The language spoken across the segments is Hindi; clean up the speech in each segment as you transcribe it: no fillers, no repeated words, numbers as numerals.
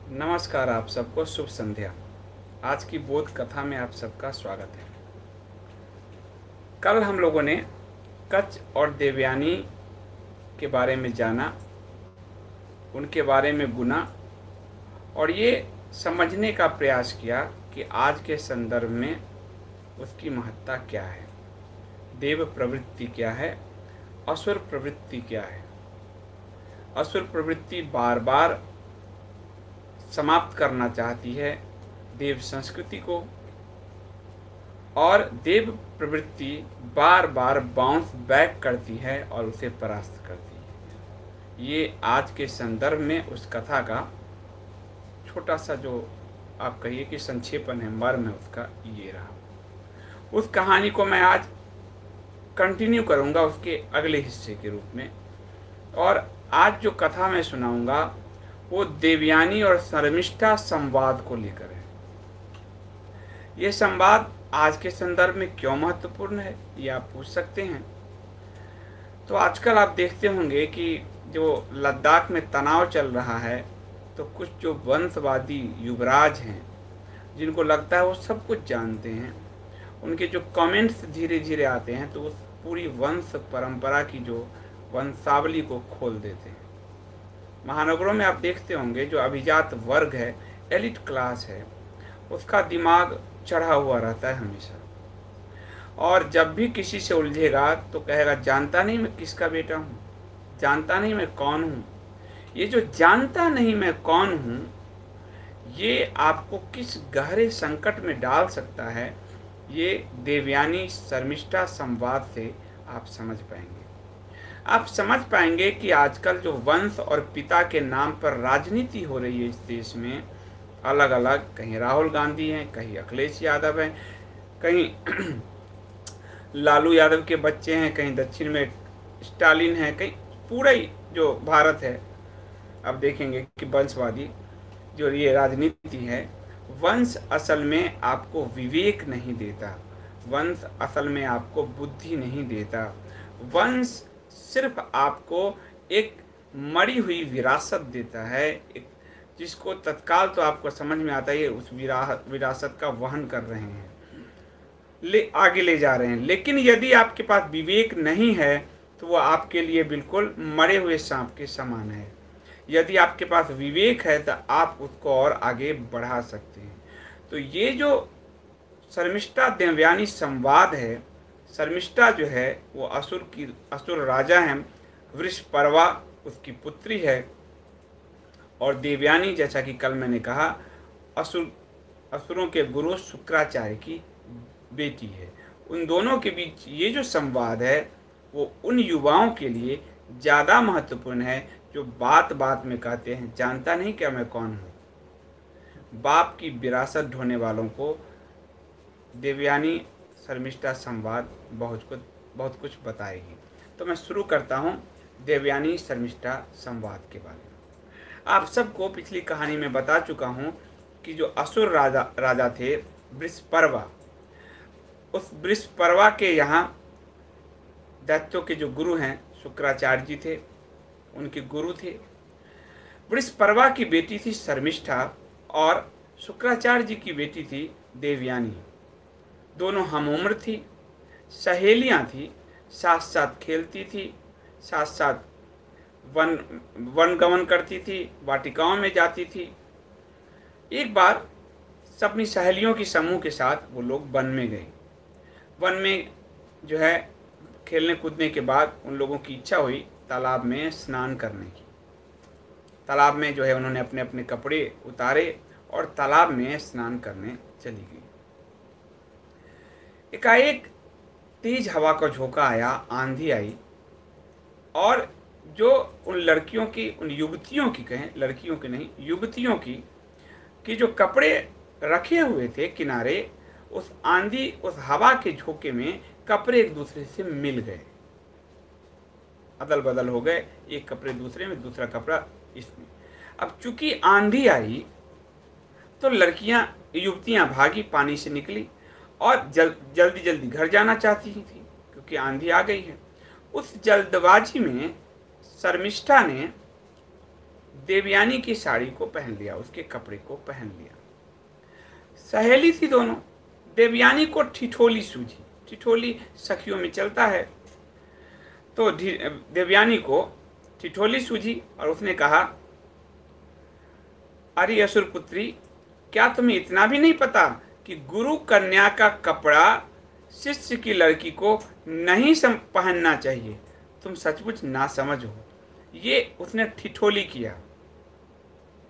नमस्कार, आप सबको शुभ संध्या। आज की बोध कथा में आप सबका स्वागत है। कल हम लोगों ने कच्छ और देवयानी के बारे में जाना, उनके बारे में गुना और ये समझने का प्रयास किया कि आज के संदर्भ में उसकी महत्ता क्या है, देव प्रवृत्ति क्या है, असुर प्रवृत्ति क्या है। असुर प्रवृत्ति बार बार समाप्त करना चाहती है देव संस्कृति को, और देव प्रवृत्ति बार बार बाउंस बैक करती है और उसे परास्त करती है। ये आज के संदर्भ में उस कथा का छोटा सा जो आप कहिए कि संक्षेपण है, मर्म है उसका ये रहा। उस कहानी को मैं आज कंटिन्यू करूंगा उसके अगले हिस्से के रूप में। और आज जो कथा मैं सुनाऊंगा वो देवयानी और शर्मिष्ठा संवाद को लेकर है। ये संवाद आज के संदर्भ में क्यों महत्वपूर्ण है, ये आप पूछ सकते हैं। तो आजकल आप देखते होंगे कि जो लद्दाख में तनाव चल रहा है, तो कुछ जो वंशवादी युवराज हैं जिनको लगता है वो सब कुछ जानते हैं, उनके जो कमेंट्स धीरे धीरे आते हैं तो उस पूरी वंश परंपरा की जो वंशावली को खोल देते हैं। महानगरों में आप देखते होंगे जो अभिजात वर्ग है, एलिट क्लास है, उसका दिमाग चढ़ा हुआ रहता है हमेशा। और जब भी किसी से उलझेगा तो कहेगा जानता नहीं मैं किसका बेटा हूँ, जानता नहीं मैं कौन हूँ। ये जो जानता नहीं मैं कौन हूँ, ये आपको किस गहरे संकट में डाल सकता है, ये देवयानी शर्मिष्ठा संवाद से आप समझ पाएंगे। आप समझ पाएंगे कि आजकल जो वंश और पिता के नाम पर राजनीति हो रही है इस देश में, अलग अलग, कहीं राहुल गांधी हैं, कहीं अखिलेश यादव हैं, कहीं लालू यादव के बच्चे हैं, कहीं दक्षिण में स्टालिन है, कहीं पूरा ही जो भारत है, अब देखेंगे कि वंशवादी जो ये राजनीति है। वंश असल में आपको विवेक नहीं देता, वंश असल में आपको बुद्धि नहीं देता। वंश सिर्फ आपको एक मरी हुई विरासत देता है, एक जिसको तत्काल तो आपको समझ में आता है उस विरासत का वहन कर रहे हैं, आगे ले जा रहे हैं। लेकिन यदि आपके पास विवेक नहीं है तो वो आपके लिए बिल्कुल मरे हुए सांप के समान है। यदि आपके पास विवेक है तो आप उसको और आगे बढ़ा सकते हैं। तो ये जो शर्मिष्ठा देवयानी संवाद है, शर्मिष्ठा जो है वो असुर राजा हैं, वृषपर्वा उसकी पुत्री है, और देवयानी जैसा कि कल मैंने कहा असुरों के गुरु शुक्राचार्य की बेटी है। उन दोनों के बीच ये जो संवाद है वो उन युवाओं के लिए ज़्यादा महत्वपूर्ण है जो बात बात में कहते हैं जानता नहीं क्या मैं कौन हूँ। बाप की विरासत ढोने वालों को देवयानी शर्मिष्ठा संवाद बहुत कुछ बताएगी। तो मैं शुरू करता हूँ देवयानी शर्मिष्ठा संवाद के बारे में। आप सबको पिछली कहानी में बता चुका हूँ कि जो असुर राजा थे वृषपर्वा, उस वृषपर्वा के यहाँ दैत्यों के जो गुरु हैं शुक्राचार्य जी थे, उनके गुरु थे। वृषपर्वा की बेटी थी शर्मिष्ठा और शुक्राचार्य जी की बेटी थी देवयानी। दोनों हम उम्र थी, सहेलियां थी, साथ साथ खेलती थी, साथ साथ वन गमन करती थी, वाटिकाओं में जाती थी। एक बार अपनी सहेलियों की समूह के साथ वो लोग वन में गए। वन में जो है खेलने कूदने के बाद उन लोगों की इच्छा हुई तालाब में स्नान करने की। तालाब में जो है उन्होंने अपने अपने कपड़े उतारे और तालाब में स्नान करने चली गई। एकाएक तेज हवा का झोंका आया, आंधी आई, और जो उन लड़कियों की, उन युवतियों की, कहें लड़कियों की नहीं, युवतियों की जो कपड़े रखे हुए थे किनारे, उस आंधी उस हवा के झोंके में कपड़े एक दूसरे से मिल गए, अदल बदल हो गए, एक कपड़े दूसरे में, दूसरा कपड़ा इसमें। अब चूंकि आंधी आई तो युवतियां भागी, पानी से निकली और जल्दी जल्दी घर जाना चाहती थी क्योंकि आंधी आ गई है। उस जल्दबाजी में शर्मिष्ठा ने देवयानी की साड़ी को पहन लिया, उसके कपड़े को पहन लिया। सहेली थी दोनों। देवयानी को ठिठोली सूझी, ठिठोली सखियों में चलता है, तो देवयानी को ठिठोली सूझी और उसने कहा, अरे असुर पुत्री, क्या तुम्हें इतना भी नहीं पता कि गुरु कन्या का कपड़ा शिष्य की लड़की को नहीं पहनना चाहिए? तुम सचमुच ना समझ हो। ये उसने ठिठोली किया।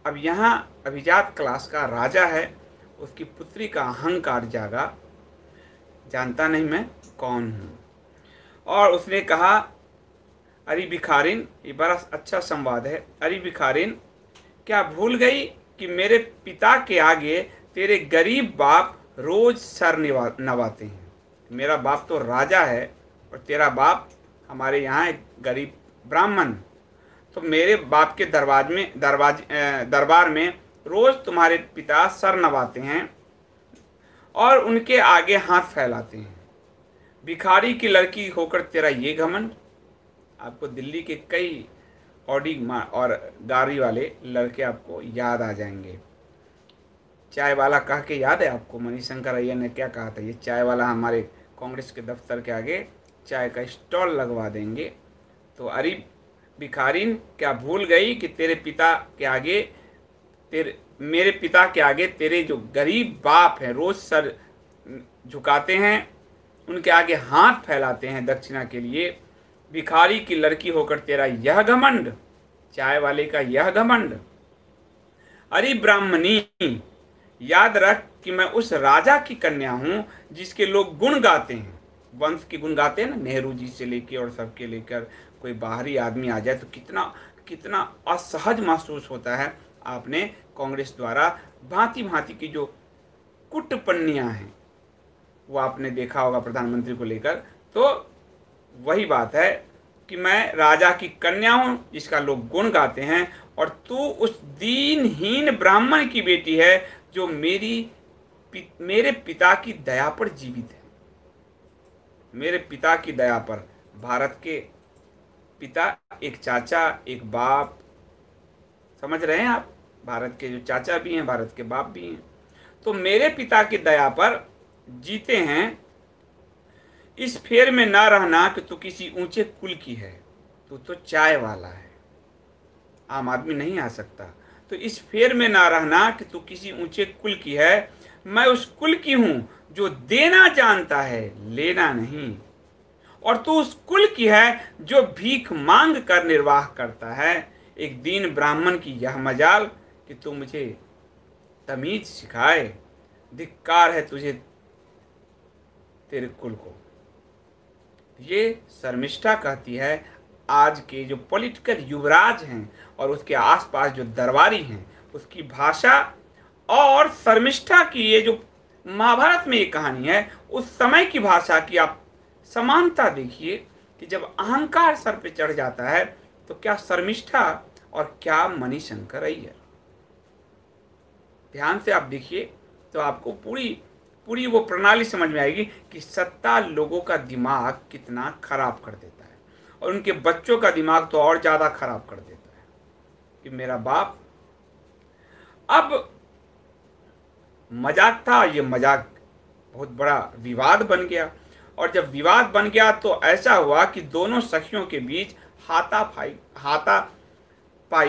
अब यहाँ अभिजात क्लास का राजा है, उसकी पुत्री का अहंकार जागा, जानता नहीं मैं कौन हूँ। और उसने कहा, अरे भिखारिन, ये बड़ा अच्छा संवाद है। अरे भिखारिन, क्या भूल गई कि मेरे पिता के आगे तेरे गरीब बाप रोज सर नवाते हैं? मेरा बाप तो राजा है और तेरा बाप हमारे यहाँ एक गरीब ब्राह्मण। तो मेरे बाप के दरबार में रोज तुम्हारे पिता सर नवाते हैं और उनके आगे हाथ फैलाते हैं। भिखारी की लड़की होकर तेरा ये घमंड। आपको दिल्ली के कई ऑडी और गाड़ी वाले लड़के आपको याद आ जाएंगे। चाय वाला कह के याद है आपको मणिशंकर अय्यर ने क्या कहा था? ये चाय वाला हमारे कांग्रेस के दफ्तर के आगे चाय का स्टॉल लगवा देंगे। तो अरे भिखारिन, क्या भूल गई कि तेरे पिता के आगे मेरे पिता के आगे तेरे जो गरीब बाप हैं रोज सर झुकाते हैं, उनके आगे हाथ फैलाते हैं दक्षिणा के लिए। भिखारी की लड़की होकर तेरा यह घमंड, चाय वाले का यह घमंड। अरे ब्राह्मणी, याद रख कि मैं उस राजा की कन्या हूं जिसके लोग गुण गाते हैं, वंश के गुण गाते हैं ना, नेहरू जी से लेके और सबके लेकर। कोई बाहरी आदमी आ जाए तो कितना कितना असहज महसूस होता है। आपने कांग्रेस द्वारा भांति भांति की जो कुटपन्नियां हैं वो आपने देखा होगा प्रधानमंत्री को लेकर। तो वही बात है कि मैं राजा की कन्या हूं जिसका लोग गुण गाते हैं, और तू उस दीनहीन ब्राह्मण की बेटी है जो मेरे पिता की दया पर जीवित है। मेरे पिता की दया पर। भारत के पिता, एक चाचा, एक बाप, समझ रहे हैं आप? भारत के जो चाचा भी हैं, भारत के बाप भी हैं। तो मेरे पिता की दया पर जीते हैं। इस फेर में ना रहना कि तू किसी ऊंचे कुल की है, तू तो चाय वाला है, आम आदमी नहीं आ सकता। तो इस फेर में ना रहना कि तू किसी ऊंचे कुल की है। मैं उस कुल की हूं जो देना जानता है, लेना नहीं। और तू उस कुल की है जो भीख मांग कर निर्वाह करता है। एक दीन ब्राह्मण की यह मजाल कि तू मुझे तमीज सिखाए। धिक्कार है तुझे, तेरे कुल को। ये शर्मिष्ठा कहती है आज के जो पॉलिटिकल युवराज हैं और उसके आसपास जो दरबारी हैं, उसकी भाषा। और शर्मिष्ठा की ये जो महाभारत में ये कहानी है, उस समय की भाषा की आप समानता देखिए कि जब अहंकार सर पे चढ़ जाता है तो क्या शर्मिष्ठा और क्या मणिशंकर अय्यर। ध्यान से आप देखिए तो आपको पूरी वो प्रणाली समझ में आएगी कि सत्ता लोगों का दिमाग कितना खराब कर देता है, और उनके बच्चों का दिमाग तो और ज्यादा खराब कर देता है कि मेरा बाप। अब मजाक था, ये मजाक बहुत बड़ा विवाद बन गया, और जब विवाद बन गया तो ऐसा हुआ कि दोनों सखियों के बीच हाथापाई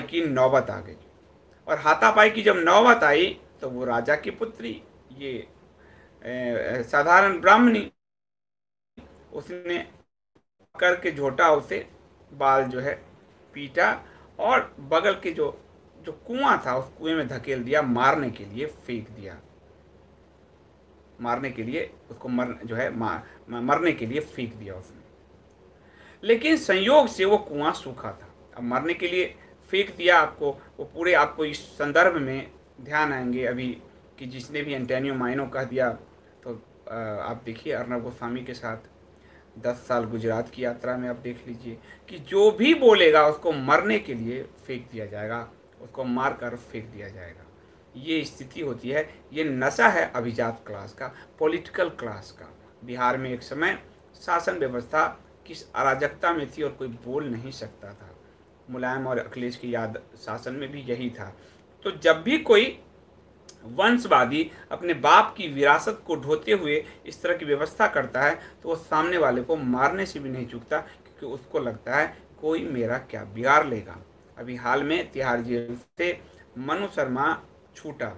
की नौबत आ गई। और हाथापाई की जब नौबत आई तो वो राजा की पुत्री, ये साधारण ब्राह्मणी, उसने करके झोटा, उसे बाल जो है पीटा और बगल के जो कुआं था उस कुएं में धकेल दिया, मारने के लिए फेंक दिया। मारने के लिए उसको मरने के लिए फेंक दिया उसने। लेकिन संयोग से वो कुआं सूखा था। अब मरने के लिए फेंक दिया। आपको वो पूरे आपको इस संदर्भ में ध्यान आएंगे अभी कि जिसने भी एंटोनियो माइनो कह दिया। तो आप देखिए अर्णब गोस्वामी के साथ 10 साल गुजरात की यात्रा में आप देख लीजिए कि जो भी बोलेगा उसको मरने के लिए फेंक दिया जाएगा, उसको मार कर फेंक दिया जाएगा। ये स्थिति होती है। ये नशा है अभिजात क्लास का, पॉलिटिकल क्लास का। बिहार में एक समय शासन व्यवस्था किस अराजकता में थी और कोई बोल नहीं सकता था। मुलायम और अखिलेश की याद शासन में भी यही था। तो जब भी कोई वंशवादी अपने बाप की विरासत को ढोते हुए इस तरह की व्यवस्था करता है तो वो सामने वाले को मारने से भी नहीं चूकता, क्योंकि उसको लगता है कोई मेरा क्या बिगाड़ लेगा। अभी हाल में तिहाड़ जेल से मनु शर्मा छूटा,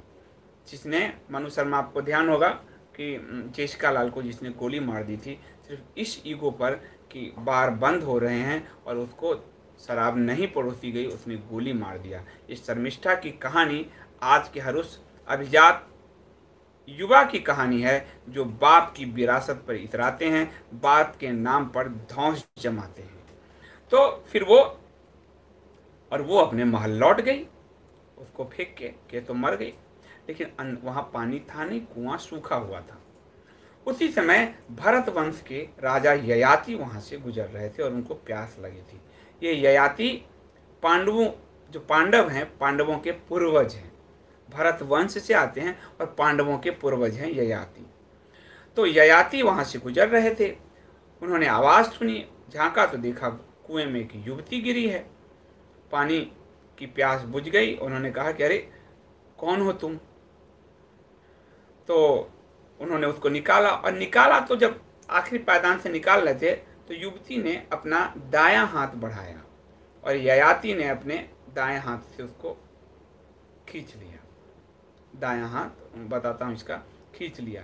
जिसने मनु शर्मा, आपको ध्यान होगा कि चेष्का लाल को जिसने गोली मार दी थी, सिर्फ इस ईगो पर कि बार बंद हो रहे हैं और उसको शराब नहीं परोसी गई, उसने गोली मार दिया। इस शर्मिष्ठा की कहानी आज के हर उस अभिजात युवा की कहानी है जो बाप की विरासत पर इतराते हैं, बाप के नाम पर धौंस जमाते हैं। तो फिर वो अपने महल लौट गई, उसको फेंक के तो मर गई, लेकिन वहां पानी था नहीं, कुआं सूखा हुआ था। उसी समय भरत वंश के राजा ययाति वहां से गुजर रहे थे और उनको प्यास लगी थी। ये ययाति जो पांडव हैं, पांडवों के पूर्वज हैं, भरत वंश से आते हैं और पांडवों के पूर्वज हैं ययाति। तो ययाति वहां से गुजर रहे थे, उन्होंने आवाज सुनी, झांका तो देखा कुएं में एक युवती गिरी है। पानी की प्यास बुझ गई, उन्होंने कहा कि अरे कौन हो तुम? तो उन्होंने उसको निकाला तो जब आखिरी पायदान से निकाल रहे थे तो युवती ने अपना दायां हाथ बढ़ाया और ययाति ने अपने दाएं हाथ से उसको खींच लिया। दायां हाथ बताता हूँ इसका, खींच लिया।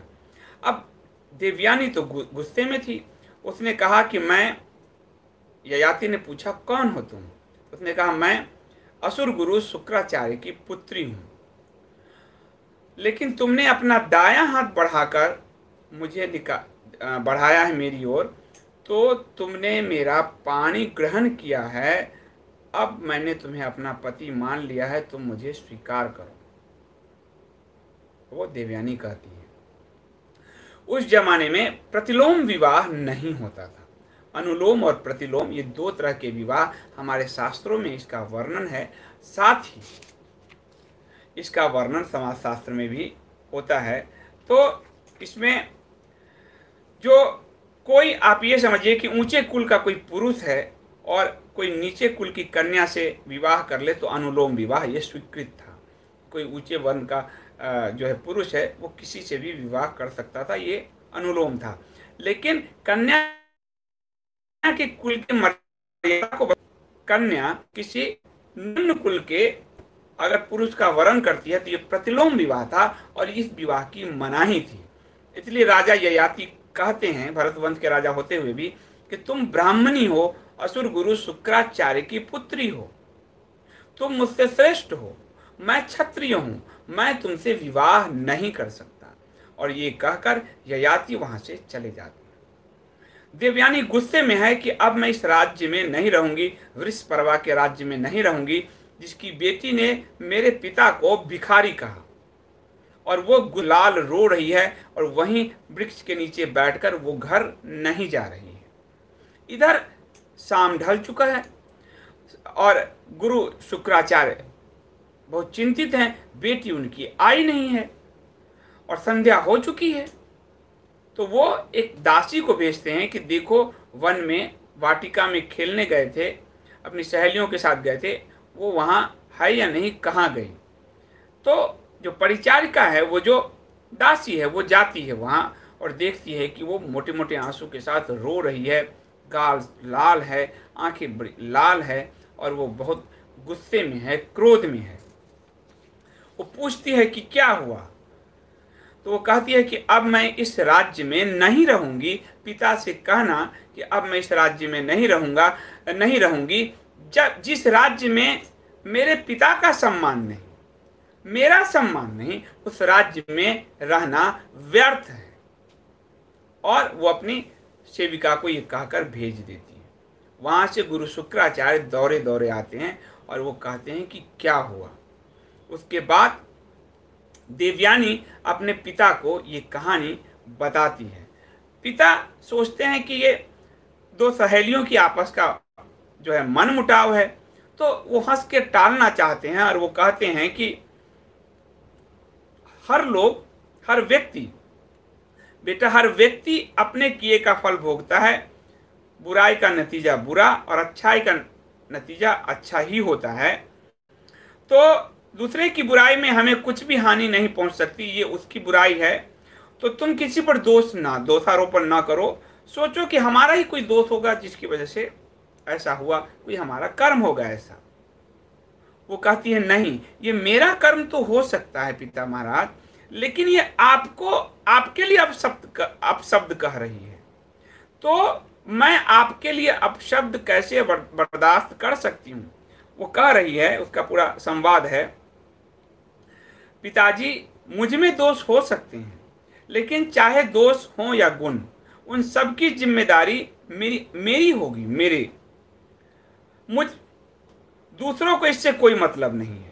अब देवयानी तो गुस्से में थी, उसने कहा कि ययाति ने पूछा कौन हो तुम? उसने कहा मैं असुर गुरु शुक्राचार्य की पुत्री हूं, लेकिन तुमने अपना दायां हाथ बढ़ाकर मुझे बढ़ाया है मेरी ओर, तो तुमने मेरा पानी ग्रहण किया है। अब मैंने तुम्हें अपना पति मान लिया है, तुम मुझे स्वीकार करो। वो देवयानी कहती है। उस जमाने में प्रतिलोम विवाह नहीं होता था। अनुलोम और प्रतिलोम, ये दो तरह के विवाह हमारे शास्त्रों में इसका वर्णन है, साथ ही इसका वर्णन समाज शास्त्र में भी होता है। तो इसमें जो कोई, आप ये समझिए कि ऊंचे कुल का कोई पुरुष है और कोई नीचे कुल की कन्या से विवाह कर ले तो अनुलोम विवाह ये स्वीकृत था। कोई ऊंचे वर्ण का जो है पुरुष है वो किसी से भी विवाह कर सकता था, ये अनुलोम था। लेकिन कन्या के कुल के मर्यादा को, कन्या किसी निम्न कुल के अगर पुरुष का वरण करती है तो ये प्रतिलोम विवाह था और इस विवाह की मनाही थी। इसलिए राजा ययाति कहते हैं, भरतवंश के राजा होते हुए भी, कि तुम ब्राह्मणी हो, असुर गुरु शुक्राचार्य की पुत्री हो, तुम मुझसे श्रेष्ठ हो, मैं क्षत्रिय हूं, मैं तुमसे विवाह नहीं कर सकता। और ये कहकर ययाति वहां से चले जाते हैं। देवयानी गुस्से में है कि अब मैं इस राज्य में नहीं रहूंगी, वृषपर्वा के राज्य में नहीं रहूंगी, जिसकी बेटी ने मेरे पिता को भिखारी कहा, और वो गुलाल रो रही है और वहीं वृक्ष के नीचे बैठकर वो घर नहीं जा रही है। इधर शाम ढल चुका है और गुरु शुक्राचार्य बहुत चिंतित हैं, बेटी उनकी आई नहीं है और संध्या हो चुकी है। तो वो एक दासी को भेजते हैं कि देखो, वन में वाटिका में खेलने गए थे, अपनी सहेलियों के साथ गए थे, वो वहाँ है या नहीं, कहाँ गई। तो जो परिचारिका है, वो जो दासी है, वो जाती है वहाँ और देखती है कि वो मोटे मोटे आंसू के साथ रो रही है, गाल लाल है, आंखें बड़ी लाल है और वो बहुत गुस्से में है, क्रोध में है। वो पूछती है कि क्या हुआ, तो वो कहती है कि अब मैं इस राज्य में नहीं रहूंगी, पिता से कहना कि अब मैं इस राज्य में नहीं रहूंगी, जिस राज्य में मेरे पिता का सम्मान नहीं, मेरा सम्मान नहीं, उस राज्य में रहना व्यर्थ है। और वो अपनी सेविका को ये कहकर भेज देती है। वहां से गुरु शुक्राचार्य दौरे दौरे आते हैं और वो कहते हैं कि क्या हुआ। उसके बाद देवयानी अपने पिता को ये कहानी बताती है। पिता सोचते हैं कि ये दो सहेलियों की आपस का जो है मन मुटाव है, तो वो हंस के टालना चाहते हैं और वो कहते हैं कि हर व्यक्ति अपने किए का फल भोगता है। बुराई का नतीजा बुरा और अच्छाई का नतीजा अच्छा ही होता है। तो दूसरे की बुराई में हमें कुछ भी हानि नहीं पहुंच सकती, ये उसकी बुराई है। तो तुम किसी पर दोषारोपण ना करो। सोचो कि हमारा ही कोई दोष होगा जिसकी वजह से ऐसा हुआ, कोई हमारा कर्म होगा ऐसा। वो कहती है नहीं, ये मेरा कर्म तो हो सकता है पिता महाराज, लेकिन ये आपको, आपके लिए अपशब्द कह रही है, तो मैं आपके लिए अपशब्द कैसे बर्दाश्त कर सकती हूँ। वो कह रही है, उसका पूरा संवाद है, पिताजी मुझ में दोष हो सकते हैं, लेकिन चाहे दोष हो या गुण, उन सब की जिम्मेदारी मेरी होगी। मुझ दूसरों को इससे कोई मतलब नहीं है।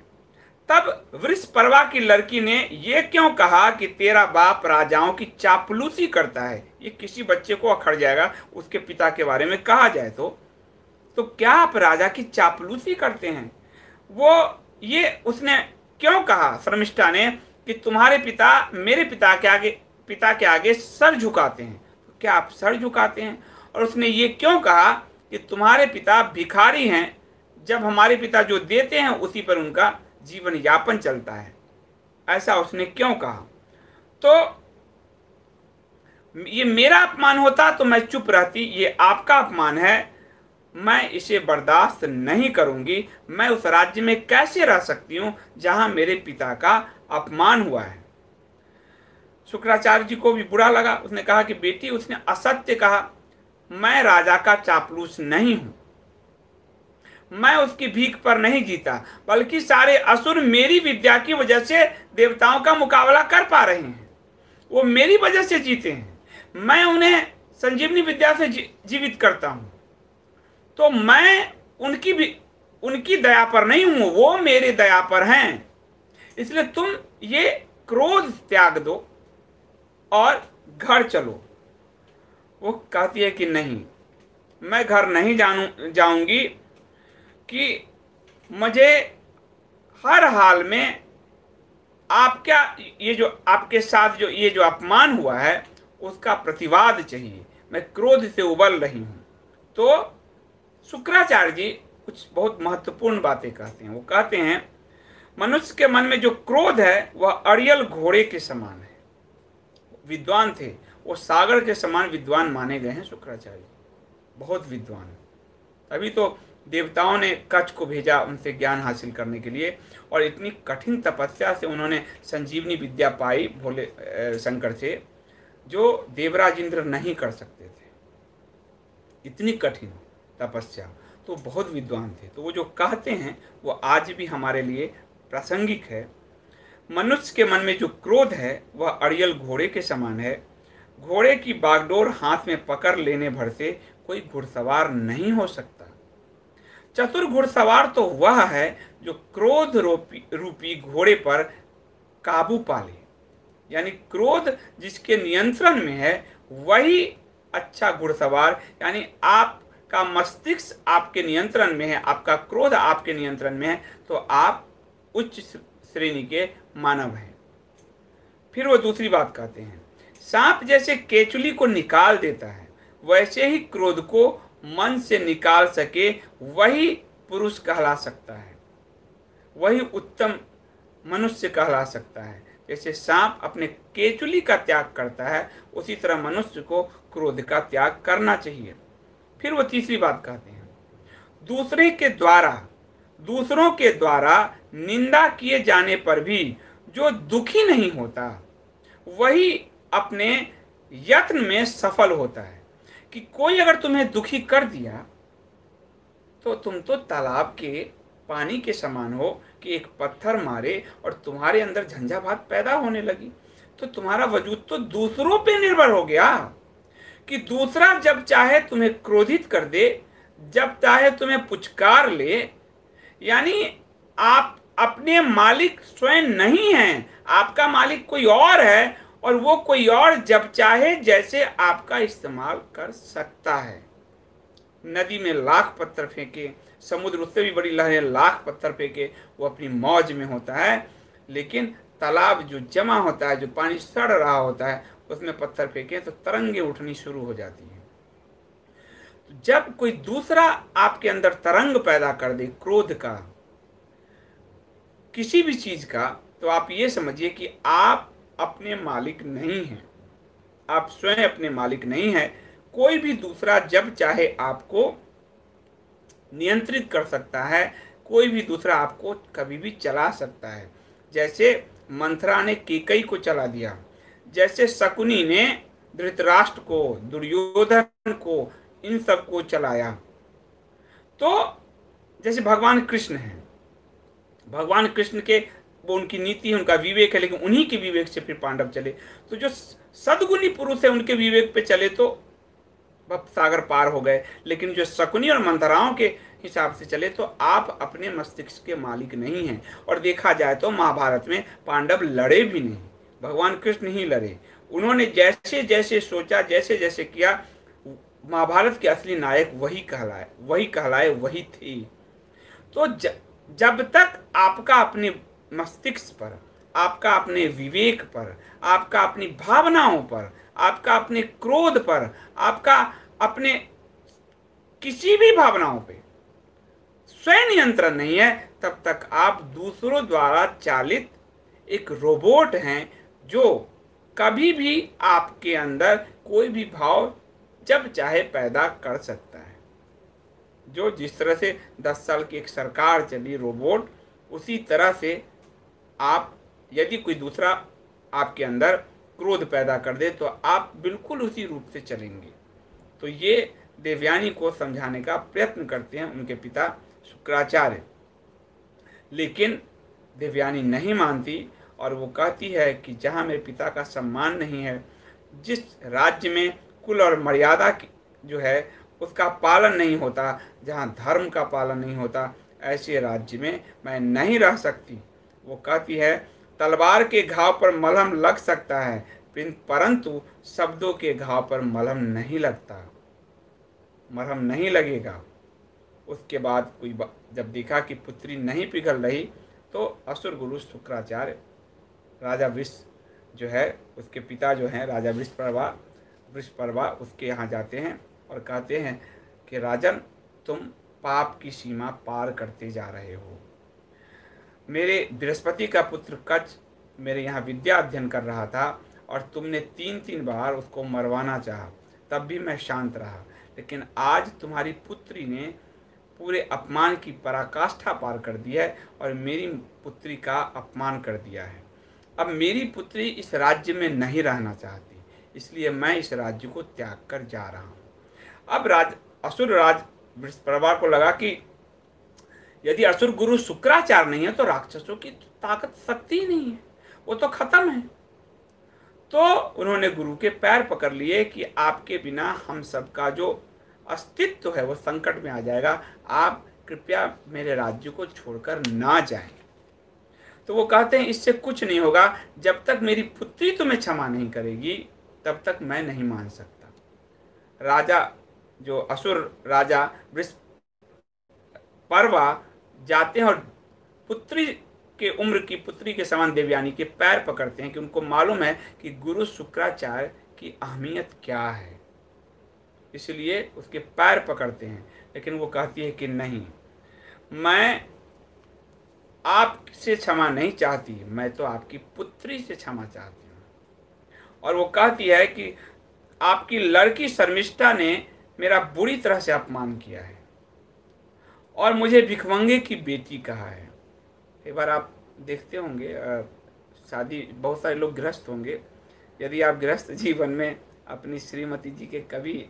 तब वृषपर्वा की लड़की ने यह क्यों कहा कि तेरा बाप राजाओं की चापलूसी करता है। ये किसी बच्चे को अखड़ जाएगा उसके पिता के बारे में कहा जाए तो क्या आप राजा की चापलूसी करते हैं। वो ये उसने क्यों कहा शर्मिष्ठा ने कि तुम्हारे पिता मेरे पिता के आगे सर झुकाते हैं, तो क्या आप सर झुकाते हैं। और उसने ये क्यों कहा कि तुम्हारे पिता भिखारी हैं, जब हमारे पिता जो देते हैं उसी पर उनका जीवन यापन चलता है। ऐसा उसने क्यों कहा। तो ये मेरा अपमान होता तो मैं चुप रहती, ये आपका अपमान है, मैं इसे बर्दाश्त नहीं करूंगी। मैं उस राज्य में कैसे रह सकती हूं जहां मेरे पिता का अपमान हुआ है। शुक्राचार्य जी को भी बुरा लगा। उसने कहा कि बेटी उसने असत्य कहा, मैं राजा का चापलूस नहीं हूं, मैं उसकी भीख पर नहीं जीता, बल्कि सारे असुर मेरी विद्या की वजह से देवताओं का मुकाबला कर पा रहे हैं, वो मेरी वजह से जीते हैं। मैं उन्हें संजीवनी विद्या से जीवित करता हूं, तो मैं उनकी दया पर नहीं हूं, वो मेरे दया पर हैं। इसलिए तुम ये क्रोध त्याग दो और घर चलो। वो कहती है कि नहीं, मैं घर नहीं जाऊंगी, कि मुझे हर हाल में आपका ये जो आपके साथ ये जो अपमान हुआ है उसका प्रतिवाद चाहिए। मैं क्रोध से उबल रही हूं। तो शुक्राचार्य जी कुछ बहुत महत्वपूर्ण बातें कहते हैं। वो कहते हैं मनुष्य के मन में जो क्रोध है वह अड़ियल घोड़े के समान है। विद्वान थे, वो सागर के समान विद्वान माने गए हैं शुक्राचार्य, बहुत विद्वान। तभी तो देवताओं ने कच्छ को भेजा उनसे ज्ञान हासिल करने के लिए, और इतनी कठिन तपस्या से उन्होंने संजीवनी विद्या पाई भोले शंकर से, जो देवराज इंद्र नहीं कर सकते थे। इतनी कठिन तपस्या, तो बहुत विद्वान थे। तो वो जो कहते हैं वो आज भी हमारे लिए प्रासंगिक है। मनुष्य के मन में जो क्रोध है वह अड़ियल घोड़े के समान है। घोड़े की बागडोर हाथ में पकड़ लेने भर से कोई घुड़सवार नहीं हो सकता। चतुर घुड़सवार तो वह है जो क्रोध रूपी घोड़े पर काबू पा ले। यानी क्रोध जिसके नियंत्रण में है वही अच्छा घुड़सवार। यानी आपका मस्तिष्क आपके नियंत्रण में है, आपका क्रोध आपके नियंत्रण में है, तो आप उच्च श्रेणी के मानव हैं। फिर वो दूसरी बात कहते हैं, सांप जैसे केचुली को निकाल देता है, वैसे ही क्रोध को मन से निकाल सके वही पुरुष कहला सकता है, वही उत्तम मनुष्य कहला सकता है। जैसे सांप अपने केचुली का त्याग करता है, उसी तरह मनुष्य को क्रोध का त्याग करना चाहिए। फिर वो तीसरी बात कहते हैं, दूसरों के द्वारा निंदा किए जाने पर भी जो दुखी नहीं होता वही अपने यत्न में सफल होता है। कि कोई अगर तुम्हें दुखी कर दिया तो तुम तो तालाब के पानी के समान हो कि एक पत्थर मारे और तुम्हारे अंदर झंझावात पैदा होने लगी, तो तुम्हारा वजूद तो दूसरों पे निर्भर हो गया। कि दूसरा जब चाहे तुम्हें क्रोधित कर दे, जब चाहे तुम्हें पुचकार ले, यानी आप अपने मालिक स्वयं नहीं हैं, आपका मालिक कोई और है, और वो कोई और जब चाहे जैसे आपका इस्तेमाल कर सकता है। नदी में लाख पत्थर फेंके, समुद्र उससे भी बड़ी लहरें लाख पत्थर फेंके, वो अपनी मौज में होता है। लेकिन तालाब जो जमा होता है, जो पानी सड़ रहा होता है, उसमें पत्थर फेंके तो तरंगे उठनी शुरू हो जाती हैं। तो जब कोई दूसरा आपके अंदर तरंग पैदा कर दे क्रोध का, किसी भी चीज का, तो आप ये समझिए कि आप अपने मालिक नहीं हैं, आप स्वयं अपने मालिक नहीं हैं। कोई भी दूसरा जब चाहे आपको नियंत्रित कर सकता है, कोई भी दूसरा आपको कभी भी चला सकता है। जैसे मंथरा ने केकई को चला दिया, जैसे शकुनी ने धृतराष्ट्र को, दुर्योधन को, इन सबको चलाया। तो जैसे भगवान कृष्ण हैं, भगवान कृष्ण के वो उनकी नीति है, उनका विवेक है, लेकिन उन्हीं के विवेक से फिर पांडव चले। तो जो सद्गुणी पुरुष है उनके विवेक पे चले तो सागर पार हो गए, लेकिन जो शकुनी और मंथराओं के हिसाब से चले तो आप अपने मस्तिष्क के मालिक नहीं हैं। और देखा जाए तो महाभारत में पांडव लड़े भी नहीं, भगवान कृष्ण ही लड़े। उन्होंने जैसे जैसे सोचा, जैसे जैसे किया, महाभारत के असली नायक वही कहलाए वही थे। तो जब तक आपका अपने मस्तिष्क पर, आपका अपने विवेक पर, आपका अपनी भावनाओं पर, आपका अपने क्रोध पर, आपका अपने किसी भी भावनाओं पे स्वयं नियंत्रण नहीं है, तब तक आप दूसरों द्वारा चालित एक रोबोट हैं, जो कभी भी आपके अंदर कोई भी भाव जब चाहे पैदा कर सकता है। जो जिस तरह से 10 साल की एक सरकार चली रोबोट, उसी तरह से आप यदि कोई दूसरा आपके अंदर क्रोध पैदा कर दे तो आप बिल्कुल उसी रूप से चलेंगे। तो ये देवयानी को समझाने का प्रयत्न करते हैं उनके पिता शुक्राचार्य, लेकिन देवयानी नहीं मानती और वो कहती है कि जहाँ मेरे पिता का सम्मान नहीं है, जिस राज्य में कुल और मर्यादा जो है उसका पालन नहीं होता, जहाँ धर्म का पालन नहीं होता, ऐसे राज्य में मैं नहीं रह सकती। वो कहती है तलवार के घाव पर मलहम लग सकता है, परंतु शब्दों के घाव पर मलहम नहीं लगता, मलहम नहीं लगेगा। उसके बाद कोई जब देखा कि पुत्री नहीं पिघल रही तो असुर गुरु शुक्राचार्य, राजा वृष जो है उसके पिता जो हैं राजा वृषपर्वा उसके यहाँ जाते हैं और कहते हैं कि राजन, तुम पाप की सीमा पार करते जा रहे हो। मेरे बृहस्पति का पुत्र कच्छ मेरे यहाँ विद्या अध्ययन कर रहा था और तुमने 3 बार उसको मरवाना चाहा, तब भी मैं शांत रहा, लेकिन आज तुम्हारी पुत्री ने पूरे अपमान की पराकाष्ठा पार कर दी है और मेरी पुत्री का अपमान कर दिया है। अब मेरी पुत्री इस राज्य में नहीं रहना चाहती, इसलिए मैं इस राज्य को त्याग कर जा रहा हूँ। अब असुर राज वृषपर्वा को लगा कि यदि असुर गुरु शुक्राचार्य नहीं है तो राक्षसों की ताकत शक्ति ही नहीं है, वो तो खत्म है। तो उन्होंने गुरु के पैर पकड़ लिए कि आपके बिना हम सबका जो अस्तित्व है वो संकट में आ जाएगा, आप कृपया मेरे राज्य को छोड़कर ना जाएं। तो वो कहते हैं इससे कुछ नहीं होगा, जब तक मेरी पुत्री तुम्हें क्षमा नहीं करेगी तब तक मैं नहीं मान सकता। राजा जो असुर राजा वृषपर्वा जाते हैं और पुत्री के उम्र की पुत्री के समान देवयानी के पैर पकड़ते हैं कि उनको मालूम है कि गुरु शुक्राचार्य की अहमियत क्या है, इसलिए उसके पैर पकड़ते हैं। लेकिन वो कहती है कि नहीं, मैं आपसे क्षमा नहीं चाहती, मैं तो आपकी पुत्री से क्षमा चाहती हूँ। और वो कहती है कि आपकी लड़की शर्मिष्ठा ने मेरा बुरी तरह से अपमान किया है और मुझे भिखमंगे की बेटी कहा है। एक बार आप देखते होंगे शादी, बहुत सारे लोग गृहस्थ होंगे, यदि आप गृहस्थ जीवन में अपनी श्रीमती जी के कभी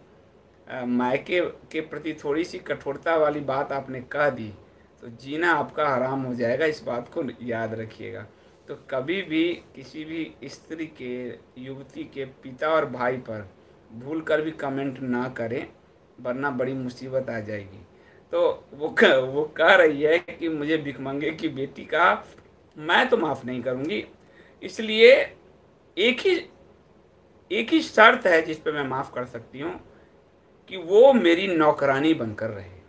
मायके के प्रति थोड़ी सी कठोरता वाली बात आपने कह दी तो जीना आपका हराम हो जाएगा, इस बात को याद रखिएगा। तो कभी भी किसी भी स्त्री के, युवती के पिता और भाई पर भूल कर भी कमेंट ना करें, वरना बड़ी मुसीबत आ जाएगी। तो वो कह रही है कि मुझे भिखमंगे की बेटी का मैं तो माफ़ नहीं करूँगी, इसलिए एक ही शर्त है जिस पे मैं माफ़ कर सकती हूँ कि वो मेरी नौकरानी बनकर रहे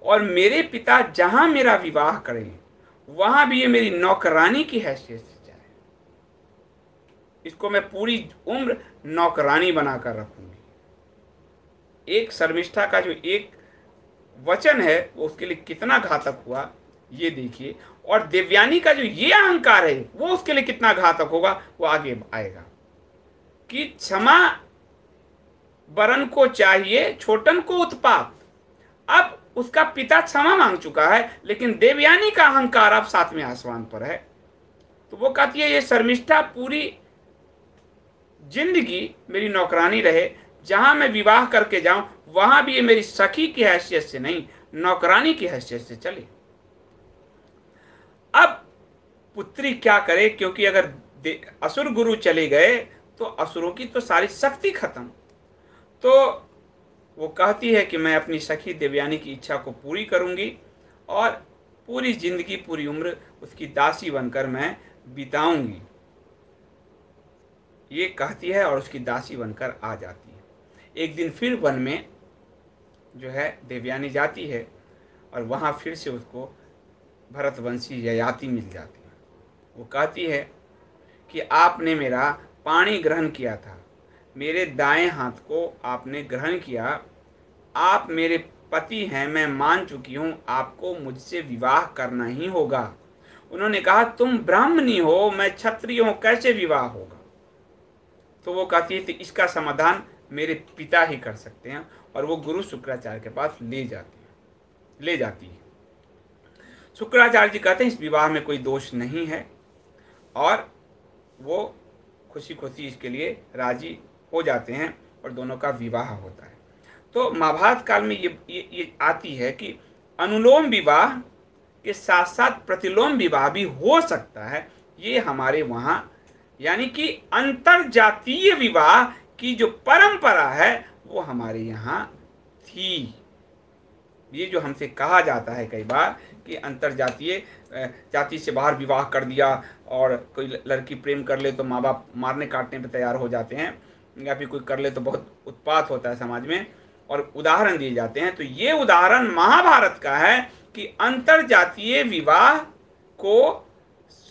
और मेरे पिता जहाँ मेरा विवाह करें वहाँ भी ये मेरी नौकरानी की हैसियत से जाए, इसको मैं पूरी उम्र नौकरानी बनाकर रखूँगी। एक शर्मिष्ठा का जो एक वचन है वो उसके लिए कितना घातक हुआ ये देखिए, और देवयानी का जो ये अहंकार है वो उसके लिए कितना घातक होगा वो आगे आएगा। कि क्षमा बरन को चाहिए छोटन को उत्पात। अब उसका पिता क्षमा मांग चुका है, लेकिन देवयानी का अहंकार अब 7वें आसमान पर है। तो वो कहती है ये शर्मिष्ठा पूरी जिंदगी मेरी नौकरानी रहे, जहां मैं विवाह करके जाऊं वहां भी ये मेरी सखी की हैसियत से नहीं, नौकरानी की हैसियत से चले। अब पुत्री क्या करे, क्योंकि अगर असुर गुरु चले गए तो असुरों की तो सारी शक्ति खत्म। तो वो कहती है कि मैं अपनी सखी देवयानी की इच्छा को पूरी करूंगी और पूरी जिंदगी पूरी उम्र उसकी दासी बनकर मैं बिताऊंगी, ये कहती है और उसकी दासी बनकर आ जाती है। एक दिन फिर वन में जो है देवयानी जाती है और वहाँ फिर से उसको भरतवंशी ययाति मिल जाती है। वो कहती है कि आपने मेरा पाणी ग्रहण किया था, मेरे दाएं हाथ को आपने ग्रहण किया, आप मेरे पति हैं, मैं मान चुकी हूँ, आपको मुझसे विवाह करना ही होगा। उन्होंने कहा तुम ब्राह्मणी हो, मैं क्षत्रिय हूँ, कैसे विवाह होगा। तो वो कहती है कि इसका समाधान मेरे पिता ही कर सकते हैं, और वो गुरु शुक्राचार्य के पास ले जाती है। शुक्राचार्य जी कहते हैं इस विवाह में कोई दोष नहीं है, और वो खुशी खुशी इसके लिए राजी हो जाते हैं और दोनों का विवाह होता है। तो महाभारत काल में ये आती है कि अनुलोम विवाह के साथ साथ प्रतिलोम विवाह भी हो सकता है। ये हमारे वहाँ यानी कि अंतरजातीय विवाह की जो परंपरा है वो हमारे यहाँ थी। ये जो हमसे कहा जाता है कई बार कि अंतरजातीय जाति से बाहर विवाह कर दिया, और कोई लड़की प्रेम कर ले तो माँ बाप मारने काटने पे तैयार हो जाते हैं, या फिर कोई कर ले तो बहुत उत्पात होता है समाज में, और उदाहरण दिए जाते हैं। तो ये उदाहरण महाभारत का है कि अंतरजातीय विवाह को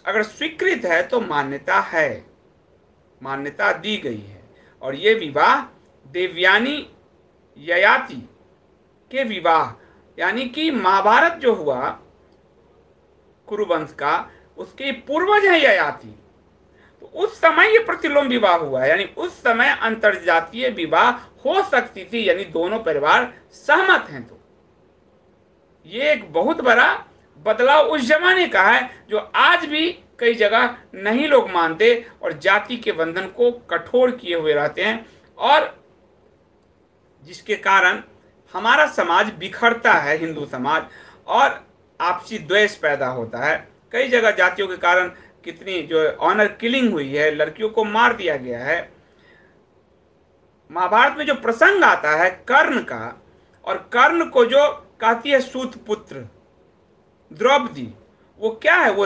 अगर स्वीकृत है तो मान्यता है, मान्यता दी गई है। और ये विवाह देवयानी ययाति के विवाह यानी कि महाभारत जो हुआ कुरुवंश का, उसके पूर्वज हैं ययाति। तो उस समय ये प्रतिलोम विवाह हुआ है, यानी उस समय अंतरजातीय विवाह हो सकती थी, यानी दोनों परिवार सहमत हैं। तो ये एक बहुत बड़ा बदलाव उस जमाने का है जो आज भी कई जगह नहीं लोग मानते और जाति के बंधन को कठोर किए हुए रहते हैं, और जिसके कारण हमारा समाज बिखरता है, हिंदू समाज, और आपसी द्वेष पैदा होता है। कई जगह जातियों के कारण कितनी जो ऑनर किलिंग हुई है, लड़कियों को मार दिया गया है। महाभारत में जो प्रसंग आता है कर्ण का, और कर्ण को जो कहती है सूत पुत्र द्रौपदी, वो क्या है, वो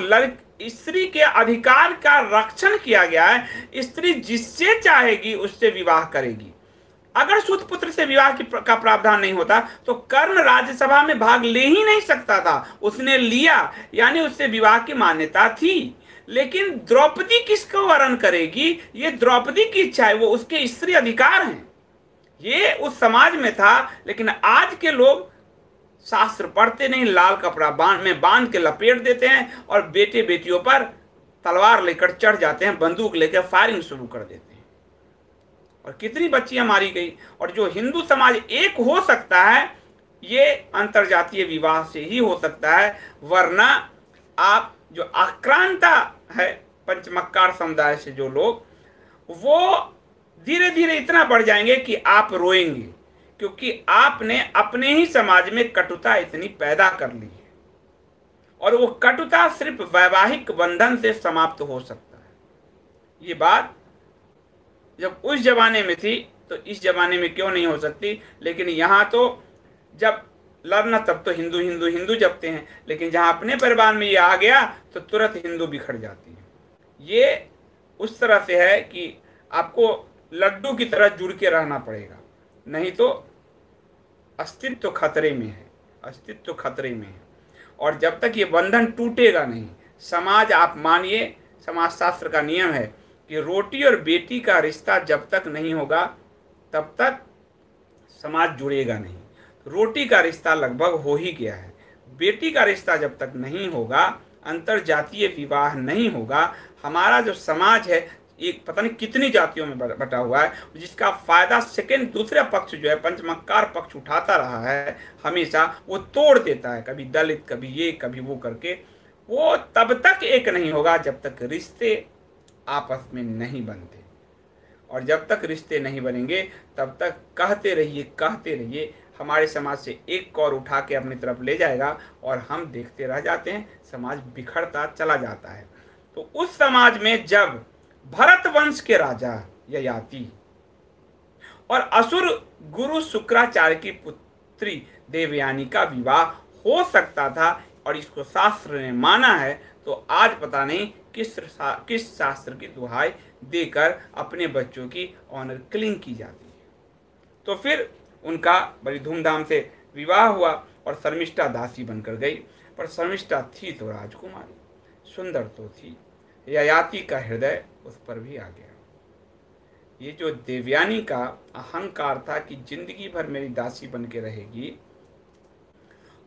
स्त्री के अधिकार का रक्षण किया गया है। स्त्री जिससे चाहेगी उससे विवाह करेगी। अगर सूतपुत्र से विवाह का प्रावधान नहीं होता तो कर्ण राज्यसभा में भाग ले ही नहीं सकता था, उसने लिया, यानी उससे विवाह की मान्यता थी। लेकिन द्रौपदी किसको वरण करेगी, ये द्रौपदी की इच्छा है, वो उसके स्त्री अधिकार हैं। ये उस समाज में था। लेकिन आज के लोग शास्त्र पढ़ते नहीं, लाल कपड़ा बांध के लपेट देते हैं और बेटे बेटियों पर तलवार लेकर चढ़ जाते हैं, बंदूक लेकर फायरिंग शुरू कर देते हैं, और कितनी बच्चियां मारी गई। और जो हिंदू समाज एक हो सकता है ये अंतरजातीय विवाह से ही हो सकता है, वरना आप जो आक्रांता है पंचमक्कार समुदाय से जो लोग, वो धीरे धीरे इतना बढ़ जाएंगे कि आप रोएंगे, क्योंकि आपने अपने ही समाज में कटुता इतनी पैदा कर ली है। और वो कटुता सिर्फ वैवाहिक बंधन से समाप्त हो सकता है। ये बात जब उस जमाने में थी तो इस जमाने में क्यों नहीं हो सकती। लेकिन यहाँ तो जब लड़ना तब तो हिंदू हिंदू हिंदू जपते हैं, लेकिन जहाँ अपने परिवार में ये आ गया तो तुरंत हिंदू बिखर जाती है। ये उस तरह से है कि आपको लड्डू की तरह जुड़ के रहना पड़ेगा, नहीं तो अस्तित्व खतरे में है, अस्तित्व खतरे में है। और जब तक ये बंधन टूटेगा नहीं, समाज, आप मानिए समाज शास्त्र का नियम है कि रोटी और बेटी का रिश्ता जब तक नहीं होगा तब तक समाज जुड़ेगा नहीं। रोटी का रिश्ता लगभग हो ही गया है, बेटी का रिश्ता जब तक नहीं होगा, अंतर जातीय विवाह नहीं होगा, हमारा जो समाज है एक पता नहीं कितनी जातियों में बटा हुआ है, जिसका फायदा सेकंड दूसरा पक्ष जो है पंचमक्कार पक्ष उठाता रहा है हमेशा, वो तोड़ देता है, कभी दलित कभी ये कभी वो करके। वो तब तक एक नहीं होगा जब तक रिश्ते आपस में नहीं बनते, और जब तक रिश्ते नहीं बनेंगे तब तक कहते रहिए, हमारे समाज से एक कौर उठा के अपनी तरफ ले जाएगा और हम देखते रह जाते हैं, समाज बिखरता चला जाता है। तो उस समाज में जब भरत वंश के राजा ययाति और असुर गुरु शुक्राचार्य की पुत्री देवयानी का विवाह हो सकता था और इसको शास्त्र ने माना है, तो आज पता नहीं किस शास्त्र की दुहाई देकर अपने बच्चों की ऑनर किलिंग की जाती है। तो फिर उनका बड़ी धूमधाम से विवाह हुआ और शर्मिष्ठा दासी बनकर गई। पर शर्मिष्ठा थी तो राजकुमारी, सुंदर तो थी, ययाति का हृदय उस पर भी आ गया। ये जो देवयानी का अहंकार था कि जिंदगी भर मेरी दासी बन के रहेगी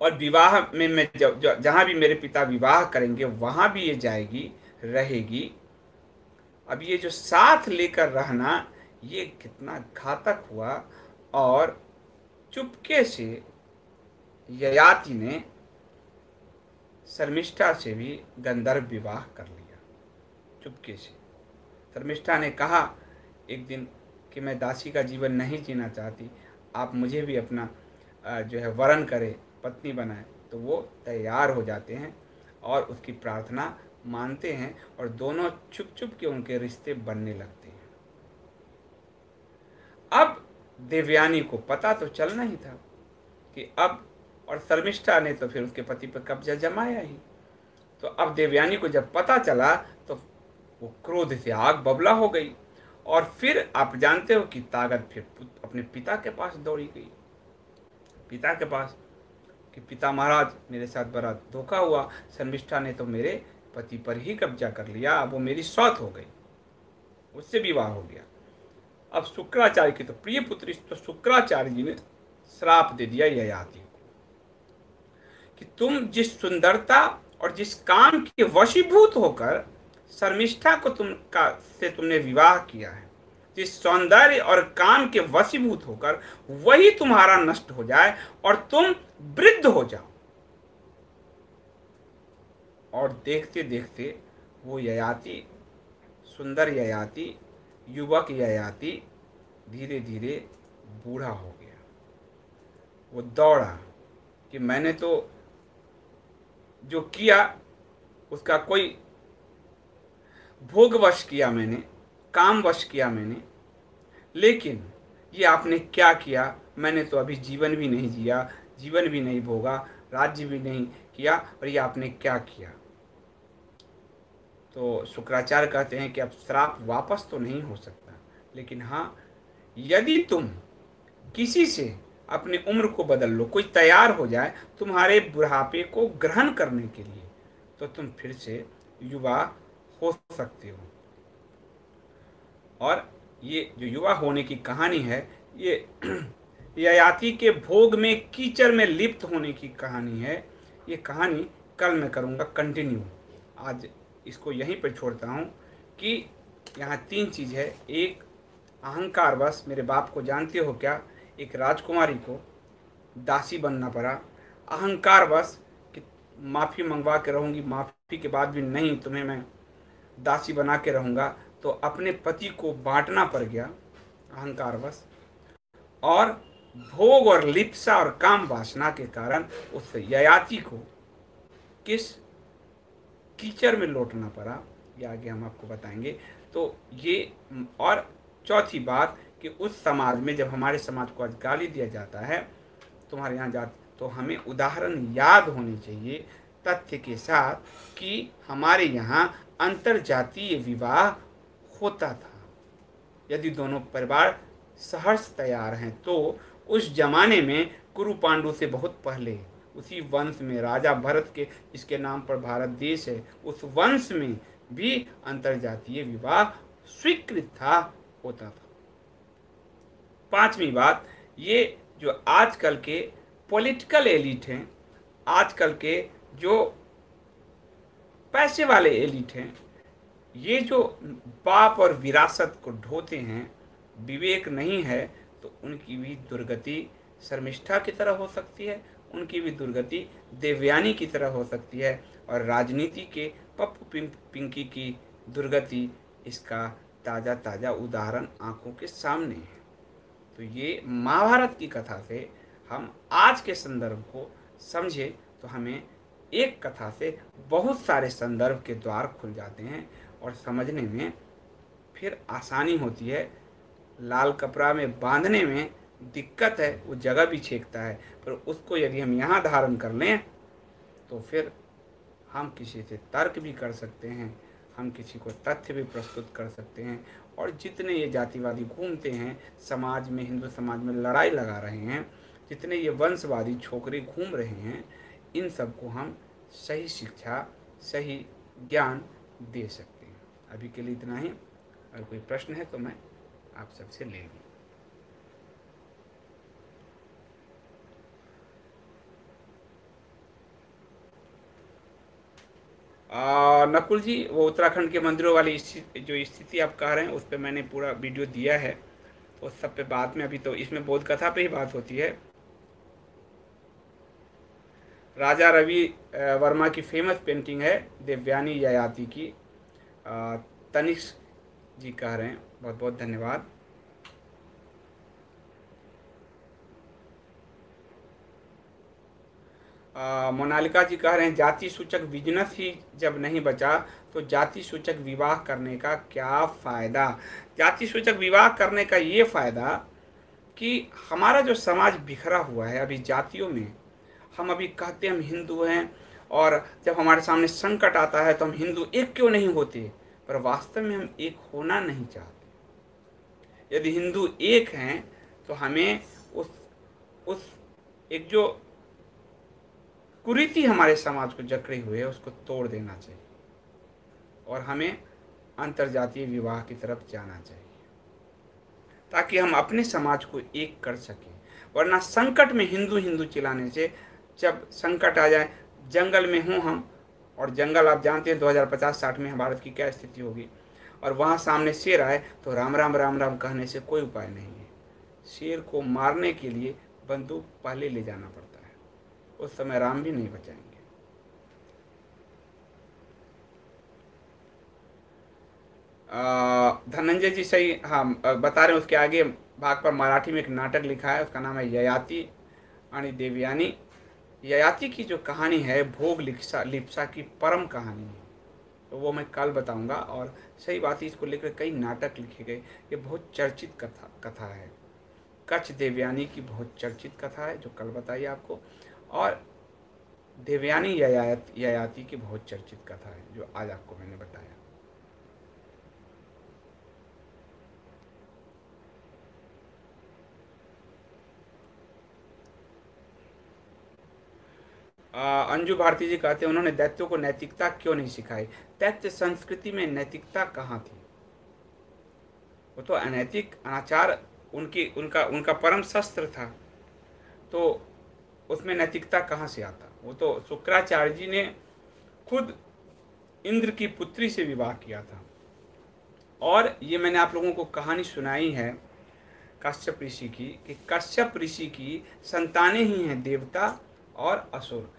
और विवाह में मैं जहां भी मेरे पिता विवाह करेंगे वहां भी ये जाएगी रहेगी, अब ये जो साथ लेकर रहना ये कितना घातक हुआ। और चुपके से ययाति ने शर्मिष्ठा से भी गंधर्व विवाह कर लिया। चुपके से शर्मिष्ठा ने कहा एक दिन कि मैं दासी का जीवन नहीं जीना चाहती, आप मुझे भी अपना जो है वरण करे, पत्नी बनाए। तो वो तैयार हो जाते हैं और उसकी प्रार्थना मानते हैं और दोनों चुप चुप के उनके रिश्ते बनने लगते हैं। अब देवयानी को पता तो चलना ही था कि अब, और शर्मिष्ठा ने तो फिर उसके पति पर कब्जा जमाया ही। तो अब देवयानी को जब पता चला तो वो क्रोध से आग बबला हो गई और फिर आप जानते हो कि ताकत फिर अपने पिता के पास दौड़ी गई, पिता के पास, कि पिता महाराज मेरे साथ बड़ा धोखा हुआ, शर्मिष्ठा ने तो मेरे पति पर ही कब्जा कर लिया, अब वो मेरी सौत हो गई, उससे विवाह हो गया। अब शुक्राचार्य की तो प्रिय पुत्री, तो शुक्राचार्य जी ने श्राप दे दिया ययाति को कि तुम जिस सुंदरता और जिस काम के वशीभूत होकर शर्मिष्ठा को तुमने विवाह किया है, जिस सौंदर्य और काम के वशीभूत होकर वही तुम्हारा नष्ट हो जाए और तुम वृद्ध हो जाओ। और देखते देखते वो ययाति, सुंदर ययाति, युवक ययाति धीरे धीरे बूढ़ा हो गया। वो दौड़ा कि मैंने तो जो किया उसका कोई भोगवश किया, मैंने कामवश किया मैंने, लेकिन ये आपने क्या किया, मैंने तो अभी जीवन भी नहीं जिया, जीवन भी नहीं भोगा, राज्य भी नहीं किया, और ये आपने क्या किया। तो शुक्राचार्य कहते हैं कि अब श्राप वापस तो नहीं हो सकता, लेकिन हाँ, यदि तुम किसी से अपनी उम्र को बदल लो, कोई तैयार हो जाए तुम्हारे बुढ़ापे को ग्रहण करने के लिए, तो तुम फिर से युवा हो सकते हो। और ये जो युवा होने की कहानी है, ये ययाति के भोग में कीचड़ में लिप्त होने की कहानी है। ये कहानी कल मैं करूँगा कंटिन्यू, आज इसको यहीं पर छोड़ता हूँ कि यहाँ तीन चीज़ है। एक, अहंकार बस, मेरे बाप को जानते हो क्या, एक राजकुमारी को दासी बनना पड़ा, अहंकार बस कि माफ़ी मंगवा के रहूँगी, माफ़ी के बाद भी नहीं, तुम्हें मैं दासी बना के रहूँगा, तो अपने पति को बांटना पड़ गया, अहंकार बस। और भोग और लिप्सा और काम वासना के कारण उस ययाति को किस कीचड़ में लौटना पड़ा, ये आगे हम आपको बताएंगे। तो ये, और चौथी बात कि उस समाज में जब हमारे समाज को आज गाली दिया जाता है, तुम्हारे यहाँ जात, तो हमें उदाहरण याद होनी चाहिए तथ्य के साथ कि हमारे यहाँ अंतरजातीय विवाह होता था। यदि दोनों परिवार सहर्ष तैयार हैं तो उस जमाने में कुरु पांडु से बहुत पहले उसी वंश में राजा भरत के, जिसके नाम पर भारत देश है, उस वंश में भी अंतरजातीय विवाह स्वीकृत था, होता था। पांचवी बात, ये जो आजकल के पॉलिटिकल एलिट हैं, आजकल के जो पैसे वाले एलिट हैं, ये जो बाप और विरासत को ढोते हैं, विवेक नहीं है, तो उनकी भी दुर्गति शर्मिष्ठा की तरह हो सकती है, उनकी भी दुर्गति देवयानी की तरह हो सकती है, और राजनीति के पप्पू पिंकी की दुर्गति इसका ताज़ा ताज़ा उदाहरण आंखों के सामने है। तो ये महाभारत की कथा से हम आज के संदर्भ को समझे तो हमें एक कथा से बहुत सारे संदर्भ के द्वार खुल जाते हैं और समझने में फिर आसानी होती है। लाल कपड़ा में बांधने में दिक्कत है, वो जगह भी छेकता है, पर उसको यदि हम यहाँ धारण कर लें तो फिर हम किसी से तर्क भी कर सकते हैं, हम किसी को तथ्य भी प्रस्तुत कर सकते हैं। और जितने ये जातिवादी घूमते हैं समाज में, हिंदू समाज में लड़ाई लगा रहे हैं, जितने ये वंशवादी छोकरे घूम रहे हैं, इन सबको हम सही शिक्षा, सही ज्ञान दे सकते हैं। अभी के लिए इतना ही। अगर कोई प्रश्न है तो मैं आप सबसे ले लूँ। नकुल जी, वो उत्तराखंड के मंदिरों वाली जो स्थिति आप कह रहे हैं उस पर मैंने पूरा वीडियो दिया है, तो उस सब पे बाद में, अभी तो इसमें बौद्ध कथा पे ही बात होती है। राजा रवि वर्मा की फेमस पेंटिंग है देवयानी ययाति की। तनिष्क जी कह रहे हैं, बहुत बहुत धन्यवाद। मोनालिका जी कह रहे हैं जाति सूचक बिजनेस ही जब नहीं बचा तो जाति सूचक विवाह करने का क्या फ़ायदा। जाति सूचक विवाह करने का ये फ़ायदा कि हमारा जो समाज बिखरा हुआ है अभी जातियों में, हम अभी कहते हम हिंदू हैं, और जब हमारे सामने संकट आता है तो हम हिंदू एक क्यों नहीं होते, पर वास्तव में हम एक होना नहीं चाहते। यदि हिंदू एक हैं तो हमें उस एक जो कुरीति हमारे समाज को जकड़े हुए है उसको तोड़ देना चाहिए, और हमें अंतर्जातीय विवाह की तरफ जाना चाहिए ताकि हम अपने समाज को एक कर सकें। वरना संकट में हिंदू हिंदू चिल्लाने से, जब संकट आ जाए, जंगल में हों हम, और जंगल आप जानते हैं 2050-60 में भारत की क्या स्थिति होगी, और वहाँ सामने शेर आए तो राम राम राम राम कहने से कोई उपाय नहीं है। शेर को मारने के लिए बंदूक पहले ले जाना पड़ता है, उस समय राम भी नहीं बचाएंगे। धनंजय जी सही, हाँ बता रहे हैं। उसके आगे भाग पर मराठी में एक नाटक लिखा है, उसका नाम है ययाति आणि देवयानी। ययाति की जो कहानी है भोग लिप्सा की परम कहानी है, तो वो मैं कल बताऊंगा। और सही बात है, इसको लेकर कई नाटक लिखे गए। ये बहुत चर्चित कथा है, कच्छ देवयानी की बहुत चर्चित कथा है जो कल बताइए आपको, और देवयानी ययाति की बहुत चर्चित कथा है जो आज आपको मैंने बताया। अंजू भारती जी कहते हैं उन्होंने दैत्यों को नैतिकता क्यों नहीं सिखाई। दैत्य संस्कृति में नैतिकता कहाँ थी, वो तो अनैतिक अनाचार उनका परम शस्त्र था, तो उसमें नैतिकता कहाँ से आता। वो तो शुक्राचार्य जी ने खुद इंद्र की पुत्री से विवाह किया था, और ये मैंने आप लोगों को कहानी सुनाई है कश्यप ऋषि की, कि कश्यप ऋषि की संतानें ही हैं देवता और असुर।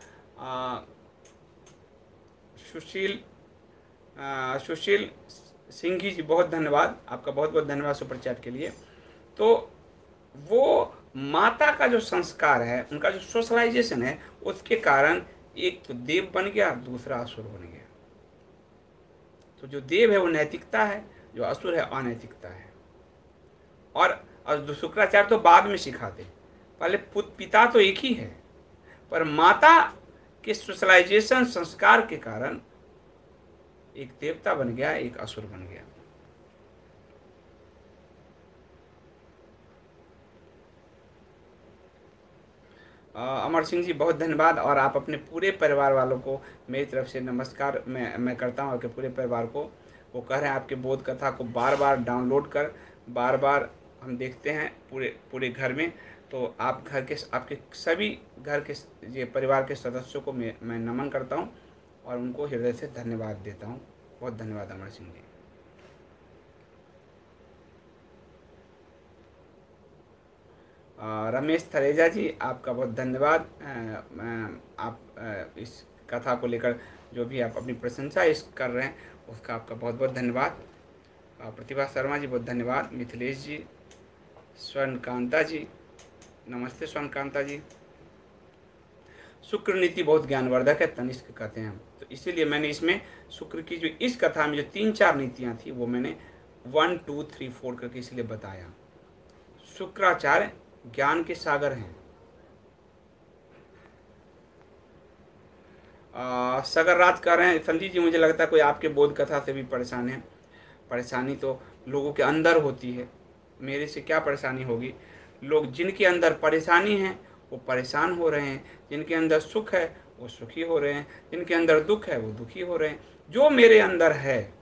सुशील सिंह जी बहुत धन्यवाद, आपका बहुत बहुत धन्यवाद सुपर चैट के लिए। तो वो माता का जो संस्कार है, उनका जो सोशलाइजेशन है, उसके कारण एक तो देव बन गया, दूसरा असुर बन गया। तो जो देव है वो नैतिकता है, जो असुर है अनैतिकता है। और शुक्राचार्य तो बाद में सिखाते, पहले पिता तो एक ही है, पर माता के सोशलाइजेशन संस्कार के कारण एक देवता बन गया, एक असुर बन गया। अमर सिंह जी बहुत धन्यवाद, और आप अपने पूरे परिवार वालों को मेरी तरफ से नमस्कार मैं करता हूँ। आपके पूरे परिवार को, वो कह रहे हैं आपके बोध कथा को बार बार डाउनलोड कर बार बार हम देखते हैं पूरे घर में। तो आप घर के आपके सभी घर के ये परिवार के सदस्यों को मैं नमन करता हूँ और उनको हृदय से धन्यवाद देता हूँ। बहुत धन्यवाद अमर सिंह जी। रमेश थरेजा जी, आपका बहुत धन्यवाद। आप इस कथा को लेकर जो भी आप अपनी प्रशंसा इस कर रहे हैं उसका आपका बहुत बहुत धन्यवाद। प्रतिभा शर्मा जी, बहुत धन्यवाद। मिथिलेश जी, स्वर्णकांता जी, नमस्ते स्वर्णकांता जी। शुक्र नीति बहुत ज्ञानवर्धक है, तनिष्क कहते हैं हम, तो इसीलिए मैंने इसमें शुक्र की जो इस कथा में जो 3-4 नीतियाँ थी वो मैंने 1, 2, 3, 4 करके इसलिए बताया। शुक्राचार्य ज्ञान के सागर हैं। सगर राज कर रहे हैं संजीव जी, मुझे लगता है कोई आपके बोध कथा से भी परेशान है। परेशानी तो लोगों के अंदर होती है, मेरे से क्या परेशानी होगी। लोग जिनके अंदर परेशानी है वो परेशान हो रहे हैं, जिनके अंदर सुख है वो सुखी हो रहे हैं, जिनके अंदर दुख है वो दुखी हो रहे हैं। जो मेरे अंदर है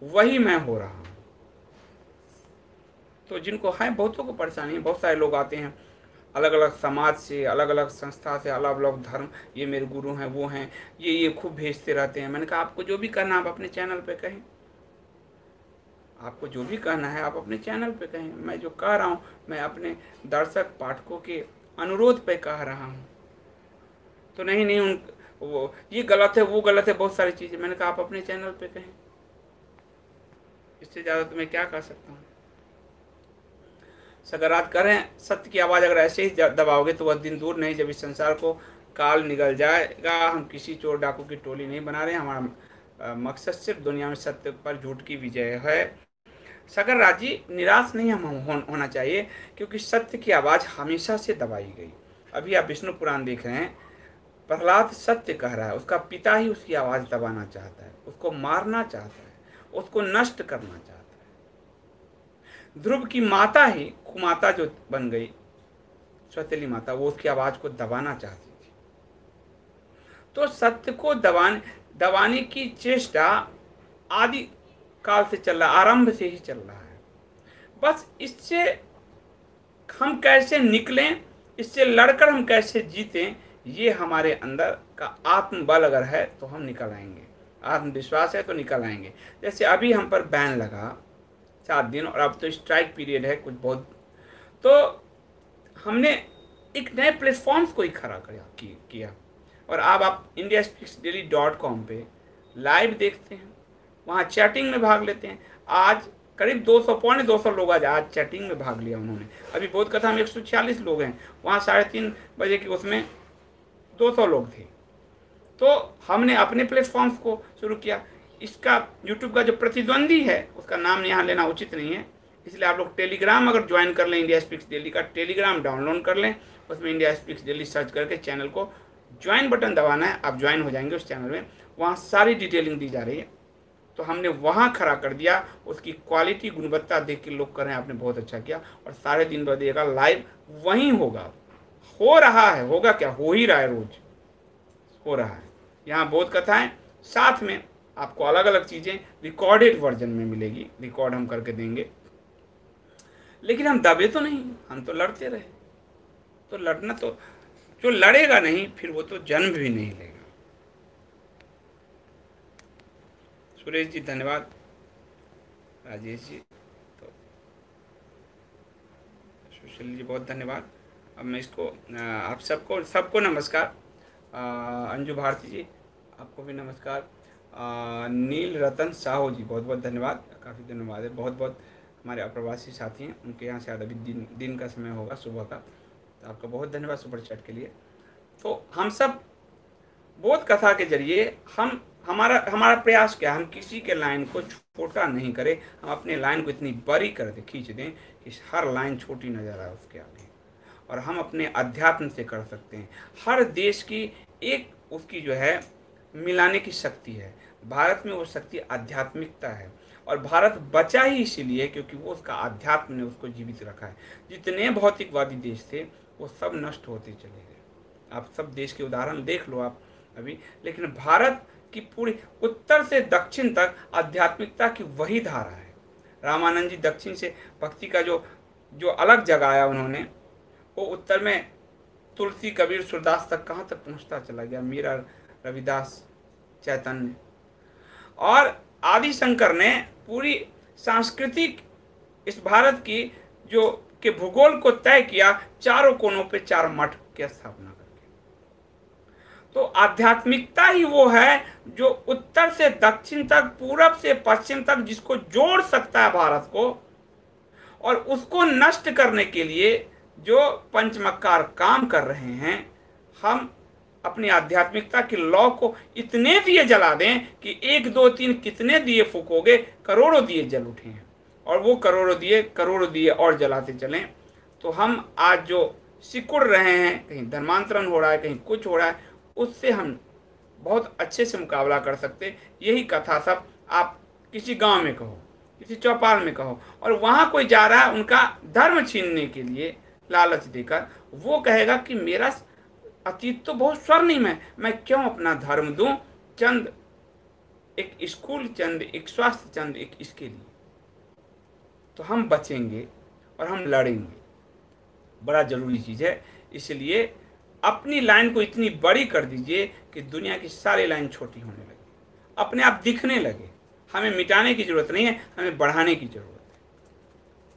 वही मैं हो रहा हूँ। तो जिनको है, बहुतों को परेशानी है। बहुत सारे लोग आते हैं अलग अलग समाज से, अलग अलग संस्था से, अलग अलग धर्म, ये मेरे गुरु हैं, वो हैं, ये खूब भेजते रहते हैं। मैंने कहा आपको जो भी करना आप अपने चैनल पे कहें, आपको जो भी कहना है आप अपने चैनल पे कहें। मैं जो कह रहा हूँ मैं अपने दर्शक पाठकों के अनुरोध पे कह रहा हूँ। तो नहीं उन वो ये गलत है, वो गलत है, बहुत सारी चीज़ें। मैंने कहा आप अपने चैनल पे कहें, इससे ज़्यादा तो मैं क्या कह सकता हूँ। सकारात्मक करें, सत्य की आवाज़ अगर ऐसे ही दबाओगे तो वह दिन दूर नहीं जब इस संसार को काल निगल जाएगा। हम किसी चोर डाकू की टोली नहीं बना रहे हैं, हमारा मकसद सिर्फ दुनिया में सत्य पर झूठ की विजय है। सगर राजी, निराश नहीं हम होना चाहिए, क्योंकि सत्य की आवाज़ हमेशा से दबाई गई। अभी आप विष्णु पुराण देख रहे हैं, प्रहलाद सत्य कह रहा है, उसका पिता ही उसकी आवाज़ दबाना चाहता है, उसको मारना चाहता है, उसको नष्ट करना चाहता है। ध्रुव की माता ही कुमाता जो बन गई, सौतेली माता, वो उसकी आवाज़ को दबाना चाहती थी। तो सत्य को दबाने की चेष्टा आदि काल से चल रहा, आरंभ से ही चल रहा है। बस इससे हम कैसे निकलें, इससे लड़कर हम कैसे जीतें, ये हमारे अंदर का आत्मबल अगर है तो हम निकल आएंगे, आत्मविश्वास है तो निकल आएंगे। जैसे अभी हम पर बैन लगा 7 दिन, और अब तो स्ट्राइक पीरियड है कुछ बहुत, तो हमने एक नए प्लेटफॉर्म्स को ही खड़ा किया। और अब आप indiaspeaksdaily.com पे लाइव देखते हैं, वहाँ चैटिंग में भाग लेते हैं। आज करीब 200-250 लोग आज चैटिंग में भाग लिया उन्होंने। अभी बोध कथा में 146 लोग हैं, वहाँ 3:30 बजे की उसमें 200 लोग थे। तो हमने अपने प्लेटफॉर्म्स को शुरू किया। इसका यूट्यूब का जो प्रतिद्वंदी है उसका नाम यहाँ लेना उचित नहीं है, इसलिए आप लोग टेलीग्राम अगर ज्वाइन कर लें, इंडिया स्पीक्स डेली का टेलीग्राम डाउनलोड कर लें, उसमें इंडिया स्पीक्स डेली सर्च करके चैनल को ज्वाइन बटन दबाना है, आप ज्वाइन हो जाएंगे उस चैनल में। वहाँ सारी डिटेलिंग दी जा रही है, तो हमने वहाँ खड़ा कर दिया। उसकी क्वालिटी, गुणवत्ता देख के लोग कर रहे हैं आपने बहुत अच्छा किया। और 3:30 बजे का लाइव वहीं होगा, हो रहा है, होगा क्या, हो ही रहा है, रोज हो रहा है। यहाँ बोध कथाएं, साथ में आपको अलग अलग चीज़ें रिकॉर्डेड वर्जन में मिलेगी, रिकॉर्ड हम करके देंगे। लेकिन हम दबे तो नहीं, हम तो लड़ते रहे। तो लड़ना, तो जो लड़ेगा नहीं फिर वो तो जन्म भी नहीं लेगा। सुरेश जी धन्यवाद, राजेश जी, तो सुशील जी बहुत धन्यवाद। अब मैं इसको आप सबको नमस्कार। अंजू भारती जी आपको भी नमस्कार। नील रतन साहू जी बहुत बहुत धन्यवाद, काफ़ी धन्यवाद है। बहुत बहुत हमारे अप्रवासी साथी हैं, उनके यहाँ शायद अभी दिन का समय होगा, सुबह का, तो आपका बहुत धन्यवाद सुपर चैट के लिए। तो हम सब बोध कथा के जरिए हमारा प्रयास क्या, हम किसी के लाइन को छोटा नहीं करें, हम अपने लाइन को इतनी बड़ी कर दें, खींच दें कि हर लाइन छोटी नजर आए उसके आगे। और हम अपने अध्यात्म से कर सकते हैं। हर देश की एक उसकी जो है मिलाने की शक्ति है, भारत में वो शक्ति आध्यात्मिकता है। और भारत बचा ही इसीलिए क्योंकि वो उसका अध्यात्म ने उसको जीवित रखा है। जितने भौतिकवादी देश थे वो सब नष्ट होते चले गए। आप सब देश के उदाहरण देख लो आप अभी, लेकिन भारत की पूरी उत्तर से दक्षिण तक आध्यात्मिकता की वही धारा है। रामानंद जी दक्षिण से भक्ति का जो अलग जगाया उन्होंने, वो उत्तर में तुलसी, कबीर, सूरदास तक कहाँ तक पहुँचता चला गया, मीरा, रविदास, चैतन्य। और आदि शंकर ने पूरी सांस्कृतिक इस भारत की जो के भूगोल को तय किया, चारों कोनों पे 4 मठ की स्थापना करके। तो आध्यात्मिकता ही वो है जो उत्तर से दक्षिण तक, पूरब से पश्चिम तक जिसको जोड़ सकता है भारत को, और उसको नष्ट करने के लिए जो पंचमक्कार काम कर रहे हैं। हम अपनी आध्यात्मिकता के लौ को इतने दिए जला दें कि 1 2 3 कितने दिए फूकोगे, करोड़ों दिए जल उठे हैं, और वो करोड़ों दिए और जलाते चलें। तो हम आज जो सिकुड़ रहे हैं, कहीं धर्मांतरण हो रहा है, कहीं कुछ हो रहा है, उससे हम बहुत अच्छे से मुकाबला कर सकते। यही कथा सब आप किसी गांव में कहो, किसी चौपाल में कहो, और वहाँ कोई जा रहा है उनका धर्म छीनने के लिए लालच देकर, वो कहेगा कि मेरा अतीत तो बहुत स्वर्णिम है, मैं क्यों अपना धर्म दूं, चंद एक स्कूल, चंद एक स्वास्थ्य, चंद एक इसके लिए। तो हम बचेंगे और हम लड़ेंगे, बड़ा जरूरी चीज़ है। इसलिए अपनी लाइन को इतनी बड़ी कर दीजिए कि दुनिया की सारी लाइन छोटी होने लगे, अपने आप दिखने लगे। हमें मिटाने की ज़रूरत नहीं है, हमें बढ़ाने की ज़रूरत है।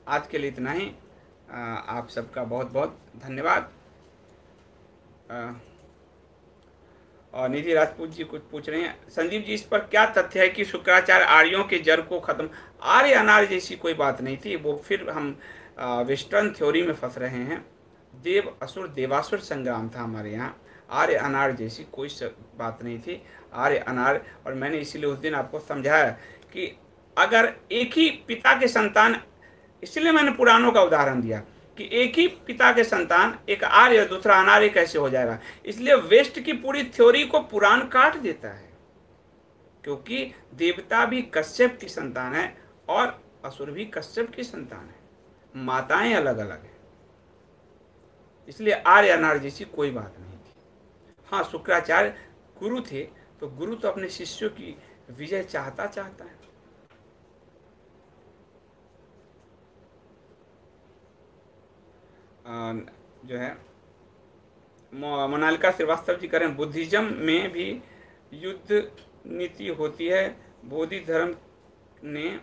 आज के लिए इतना ही। आप सबका बहुत बहुत धन्यवाद। और निधि राजपूत जी कुछ पूछ रहे हैं, संजीव जी, इस पर क्या तथ्य है कि शुक्राचार्य आर्यों के जड़ को खत्म? आर्य अनार्य जैसी कोई बात नहीं थी, वो फिर हम वेस्टर्न थ्योरी में फंस रहे हैं। देव असुर देवासुर संग्राम था हमारे यहाँ, आर्य अनार्य जैसी कोई बात नहीं थी। आर्य अनार्य, और मैंने इसीलिए उस दिन आपको समझाया कि अगर एक ही पिता के संतान, इसलिए मैंने पुराणों का उदाहरण दिया कि एक ही पिता के संतान, एक आर्य और दूसरा अनार्य कैसे हो जाएगा। इसलिए वेस्ट की पूरी थ्योरी को पुराण काट देता है, क्योंकि देवता भी कश्यप की संतान है और असुर भी कश्यप की संतान है, माताएं अलग अलग है। इसलिए आर्य अनार्य जैसी कोई बात नहीं थी। हाँ, शुक्राचार्य गुरु थे, तो गुरु तो अपने शिष्यों की विजय चाहता है। जो है मोनालिका श्रीवास्तव जी करें, बुद्धिज्म में भी युद्ध नीति होती है। बोधि धर्म ने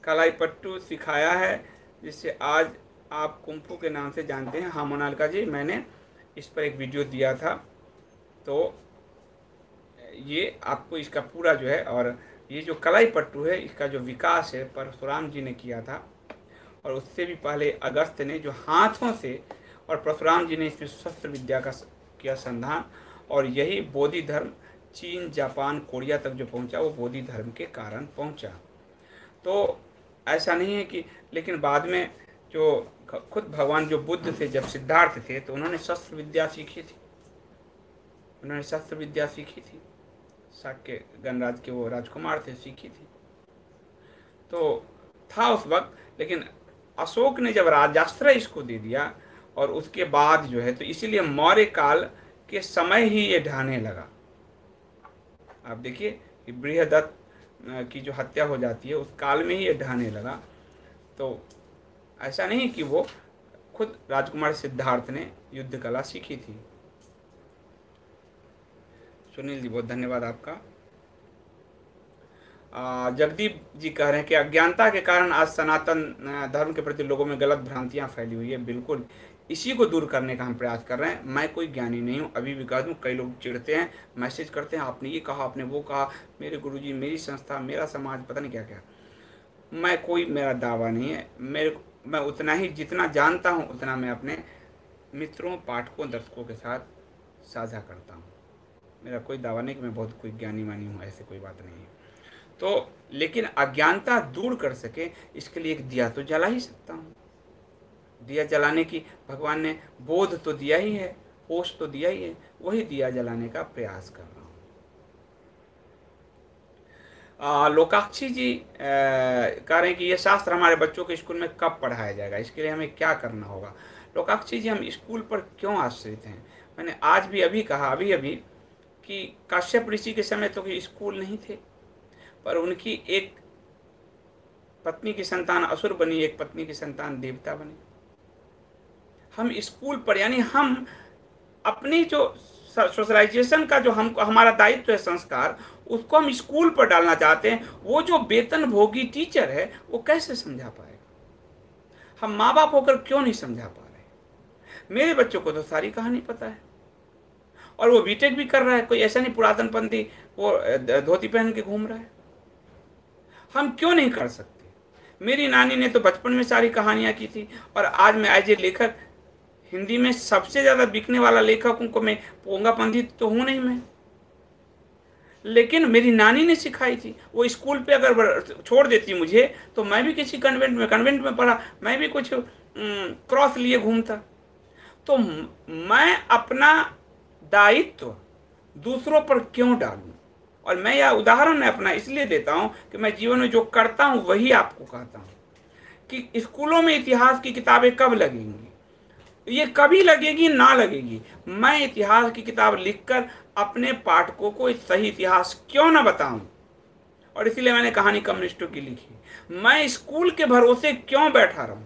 कलाईपट्टू सिखाया है, जिससे आज आप कुंफू के नाम से जानते हैं। हाँ मोनालिका जी, मैंने इस पर एक वीडियो दिया था, तो ये आपको इसका पूरा जो है, और ये जो कलाईपट्टू है इसका जो विकास है परशुराम जी ने किया था, और उससे भी पहले अगस्त्य ने जो हाथों से, और परशुराम जी ने इसमें शस्त्र विद्या का किया संधान, और यही बोधि धर्म चीन, जापान, कोरिया तक जो पहुंचा वो बोधि धर्म के कारण पहुंचा। तो ऐसा नहीं है कि, लेकिन बाद में जो खुद भगवान जो बुद्ध थे, जब सिद्धार्थ थे, तो उन्होंने शस्त्र विद्या सीखी थी, शाक्य गणराज के वो राजकुमार थे, सीखी थी, तो था उस वक्त। लेकिन अशोक ने जब राजाश्रय इसको दे दिया, और उसके बाद जो है, तो इसीलिए मौर्य काल के समय ही ये ढाने लगा। आप देखिए कि बृहदत्त की जो हत्या हो जाती है उस काल में ही ये ढाने लगा। तो ऐसा नहीं कि वो खुद राजकुमार सिद्धार्थ ने युद्ध कला सीखी थी। सुनील जी बहुत धन्यवाद आपका। जगदीप जी कह रहे हैं कि अज्ञानता के कारण आज सनातन धर्म के प्रति लोगों में गलत भ्रांतियां फैली हुई है। बिल्कुल इसी को दूर करने का हम प्रयास कर रहे हैं। मैं कोई ज्ञानी नहीं हूँ, अभी भी कह दूँ, कई लोग चिढ़ते हैं, मैसेज करते हैं, आपने ये कहा, आपने वो कहा, मेरे गुरुजी, मेरी संस्था, मेरा समाज, पता नहीं क्या क्या। मैं कोई, मेरा दावा नहीं है। मैं उतना ही जितना जानता हूँ उतना मैं अपने मित्रों, पाठकों, दर्शकों के साथ साझा करता हूँ। मेरा कोई दावा नहीं कि मैं बहुत कोई ज्ञानी वानी हूँ, ऐसे कोई बात नहीं है। तो लेकिन अज्ञानता दूर कर सके इसके लिए एक दिया तो जला ही सकता हूँ। दिया जलाने की भगवान ने बोध तो दिया ही है, होश तो दिया ही है, वही दिया जलाने का प्रयास कर रहा हूँ। लोकाक्षी जी कह रहे हैं कि ये शास्त्र हमारे बच्चों के स्कूल में कब पढ़ाया जाएगा, इसके लिए हमें क्या करना होगा। लोकाक्षी जी, हम स्कूल पर क्यों आश्रित हैं? मैंने आज भी अभी कहा, अभी कि काश्यप ऋषि के समय तो कोई स्कूल नहीं थे, पर उनकी एक पत्नी की संतान असुर बनी, एक पत्नी की संतान देवता बनी। हम स्कूल पर, यानी हम अपनी जो सोशलाइजेशन का जो हमको हमारा दायित्व है, संस्कार, उसको हम स्कूल पर डालना चाहते हैं। वो जो वेतन भोगी टीचर है वो कैसे समझा पाएगा? हम माँ बाप होकर क्यों नहीं समझा पा रहे? मेरे बच्चों को तो सारी कहानी पता है और वो बीटेक भी कर रहा है, कोई ऐसा नहीं पुरातनपंथी वो धोती पहन के घूम रहा है। हम क्यों नहीं कर सकते? मेरी नानी ने तो बचपन में सारी कहानियां की थी और आज मैं एज ए लेखक, हिंदी में सबसे ज्यादा बिकने वाला लेखक को मैं पोंगापंथी तो हूं नहीं मैं, लेकिन मेरी नानी ने सिखाई थी। वो स्कूल पे अगर छोड़ देती मुझे तो मैं भी किसी कन्वेंट में पढ़ा, मैं भी कुछ क्रॉस लिए घूमता। तो मैं अपना दायित्व दूसरों पर क्यों डालूं? और मैं यह उदाहरण अपना इसलिए देता हूं कि मैं जीवन में जो करता हूं वही आपको कहता हूं कि स्कूलों में इतिहास की किताबें कब लगेंगी? ये कभी लगेगी ना लगेगी, मैं इतिहास की किताब लिखकर अपने पाठकों को सही इतिहास क्यों ना बताऊं? और इसीलिए मैंने कहानी कम्युनिस्टों की लिखी। मैं स्कूल के भरोसे क्यों बैठा रहूं?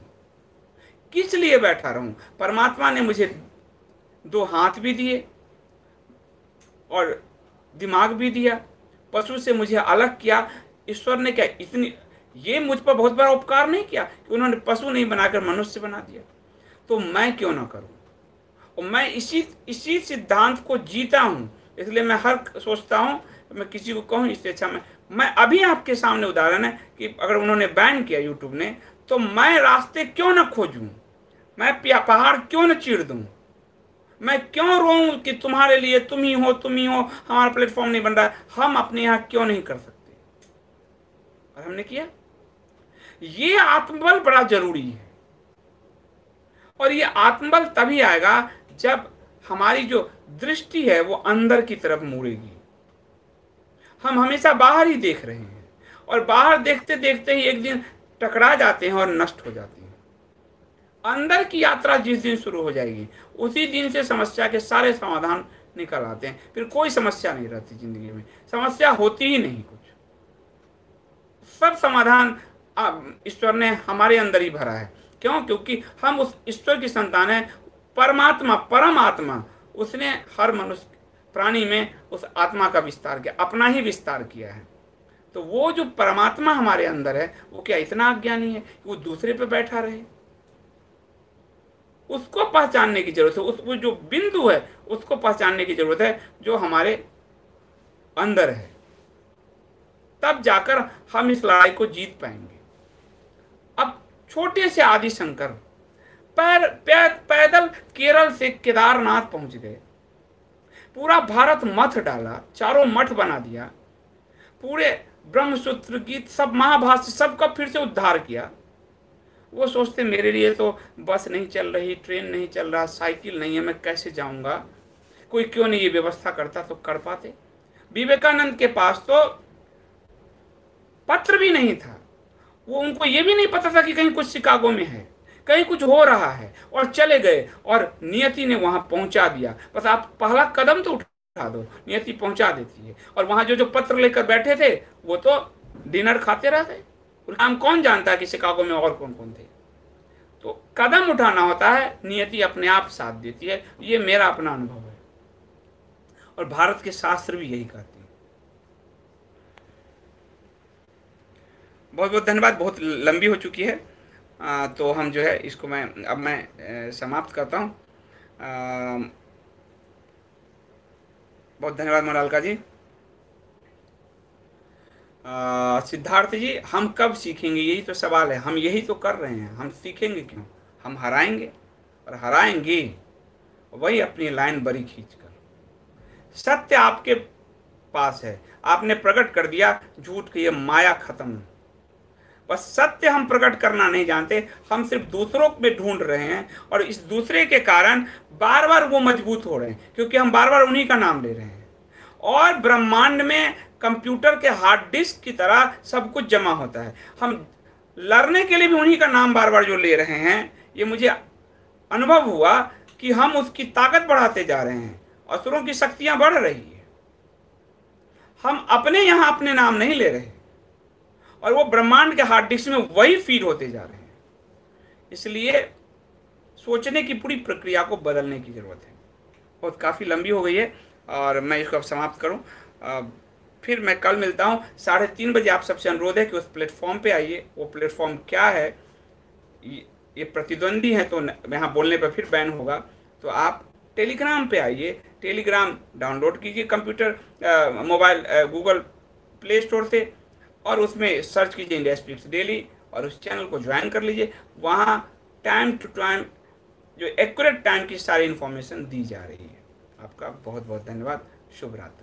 किस लिए बैठा रहूं? परमात्मा ने मुझे 2 हाथ भी दिए और दिमाग भी दिया, पशु से मुझे अलग किया। ईश्वर ने क्या इतनी ये मुझ पर बहुत बड़ा उपकार नहीं किया कि उन्होंने पशु नहीं बनाकर मनुष्य बना दिया? तो मैं क्यों ना करूं? और मैं इसी सिद्धांत को जीता हूं। इसलिए मैं हर सोचता हूं, मैं किसी को कहूं इससे अच्छा मैं अभी आपके सामने उदाहरण है कि अगर उन्होंने बैन किया यूट्यूब ने, तो मैं रास्ते क्यों ना खोजूं? मैं पहाड़ क्यों न चीर दूं? मैं क्यों रोऊं कि तुम्हारे लिए तुम ही हो, हमारा प्लेटफॉर्म नहीं बन रहा है? हम अपने यहां क्यों नहीं कर सकते? और हमने किया। ये आत्मबल बड़ा जरूरी है और ये आत्मबल तभी आएगा जब हमारी जो दृष्टि है वो अंदर की तरफ मुड़ेगी। हम हमेशा बाहर ही देख रहे हैं और बाहर देखते देखते ही एक दिन टकरा जाते हैं और नष्ट हो जाते हैं। अंदर की यात्रा जिस दिन शुरू हो जाएगी उसी दिन से समस्या के सारे समाधान निकल आते हैं। फिर कोई समस्या नहीं रहती जिंदगी में, समस्या होती ही नहीं। कुछ सब समाधान ईश्वर ने हमारे अंदर ही भरा है। क्यों? क्योंकि हम उस ईश्वर की संतान है। परमात्मा, परम आत्मा, उसने हर मनुष्य प्राणी में उस आत्मा का विस्तार किया, अपना ही विस्तार किया है। तो वो जो परमात्मा हमारे अंदर है वो क्या इतना अज्ञानी है कि वो दूसरे पे बैठा रहे? उसको पहचानने की जरूरत है। वो जो बिंदु है उसको पहचानने की जरूरत है जो हमारे अंदर है। तब जाकर हम इस लड़ाई को जीत पाएंगे। अब छोटे से आदि शंकर पैदल केरल से केदारनाथ पहुंच गए, पूरा भारत मथ डाला, चारों मठ बना दिया, पूरे ब्रह्मसूत्र गीत सब महाभाष्य सबका फिर से उद्धार किया। वो सोचते मेरे लिए तो बस नहीं चल रही, ट्रेन नहीं चल रहा, साइकिल नहीं है, मैं कैसे जाऊंगा? कोई क्यों नहीं ये व्यवस्था करता तो कर पाते। विवेकानंद के पास तो पत्र भी नहीं था, वो उनको ये भी नहीं पता था कि कहीं कुछ शिकागो में है, कहीं कुछ हो रहा है, और चले गए और नियति ने वहां पहुंचा दिया। बस आप पहला कदम तो उठा दो, नियति पहुंचा देती है। और वहां जो पत्र लेकर बैठे थे वो तो डिनर खाते रहते। हम कौन जानता है कि शिकागो में और कौन कौन थे? तो कदम उठाना होता है, नियति अपने आप साथ देती है। ये मेरा अपना अनुभव है और भारत के शास्त्र भी यही कहते हैं। बहुत बहुत धन्यवाद। बहुत लंबी हो चुकी है तो हम जो है इसको मैं समाप्त करता हूँ। बहुत धन्यवाद मोनालिका जी। सिद्धार्थ जी, हम कब सीखेंगे? यही तो सवाल है। हम यही तो कर रहे हैं, हम सीखेंगे क्यों? हम हराएंगे और हराएंगे वही अपनी लाइन बड़ी खींचकर। सत्य आपके पास है, आपने प्रकट कर दिया, झूठ की ये माया खत्म। बस सत्य हम प्रकट करना नहीं जानते, हम सिर्फ दूसरों में ढूंढ रहे हैं और इस दूसरे के कारण बार बार वो मजबूत हो रहे हैं क्योंकि हम बार बार उन्हीं का नाम ले रहे हैं। और ब्रह्मांड में कंप्यूटर के हार्ड डिस्क की तरह सब कुछ जमा होता है। हम लड़ने के लिए भी उन्हीं का नाम बार बार जो ले रहे हैं, ये मुझे अनुभव हुआ कि हम उसकी ताकत बढ़ाते जा रहे हैं, असुरों की शक्तियां बढ़ रही है। हम अपने यहां अपने नाम नहीं ले रहे और वो ब्रह्मांड के हार्ड डिस्क में वही फीड होते जा रहे हैं। इसलिए सोचने की पूरी प्रक्रिया को बदलने की ज़रूरत है। बहुत काफ़ी लंबी हो गई है और मैं इसको अब समाप्त करूं। फिर मैं कल मिलता हूं 3:30 बजे। आप सबसे अनुरोध है कि उस प्लेटफॉर्म पे आइए। वो प्लेटफॉर्म क्या है, ये प्रतिद्वंदी है तो यहाँ बोलने पर फिर बैन होगा। तो आप टेलीग्राम पे आइए, टेलीग्राम डाउनलोड कीजिए computer mobile Google play store से, और उसमें सर्च कीजिए इंडिया स्पीक्स डेली और उस चैनल को ज्वाइन कर लीजिए। वहाँ टाइम टू टाइम जो एक्यूरेट टाइम की सारी इन्फॉर्मेशन दी जा रही है। आपका बहुत बहुत धन्यवाद। शुभ रात्रि।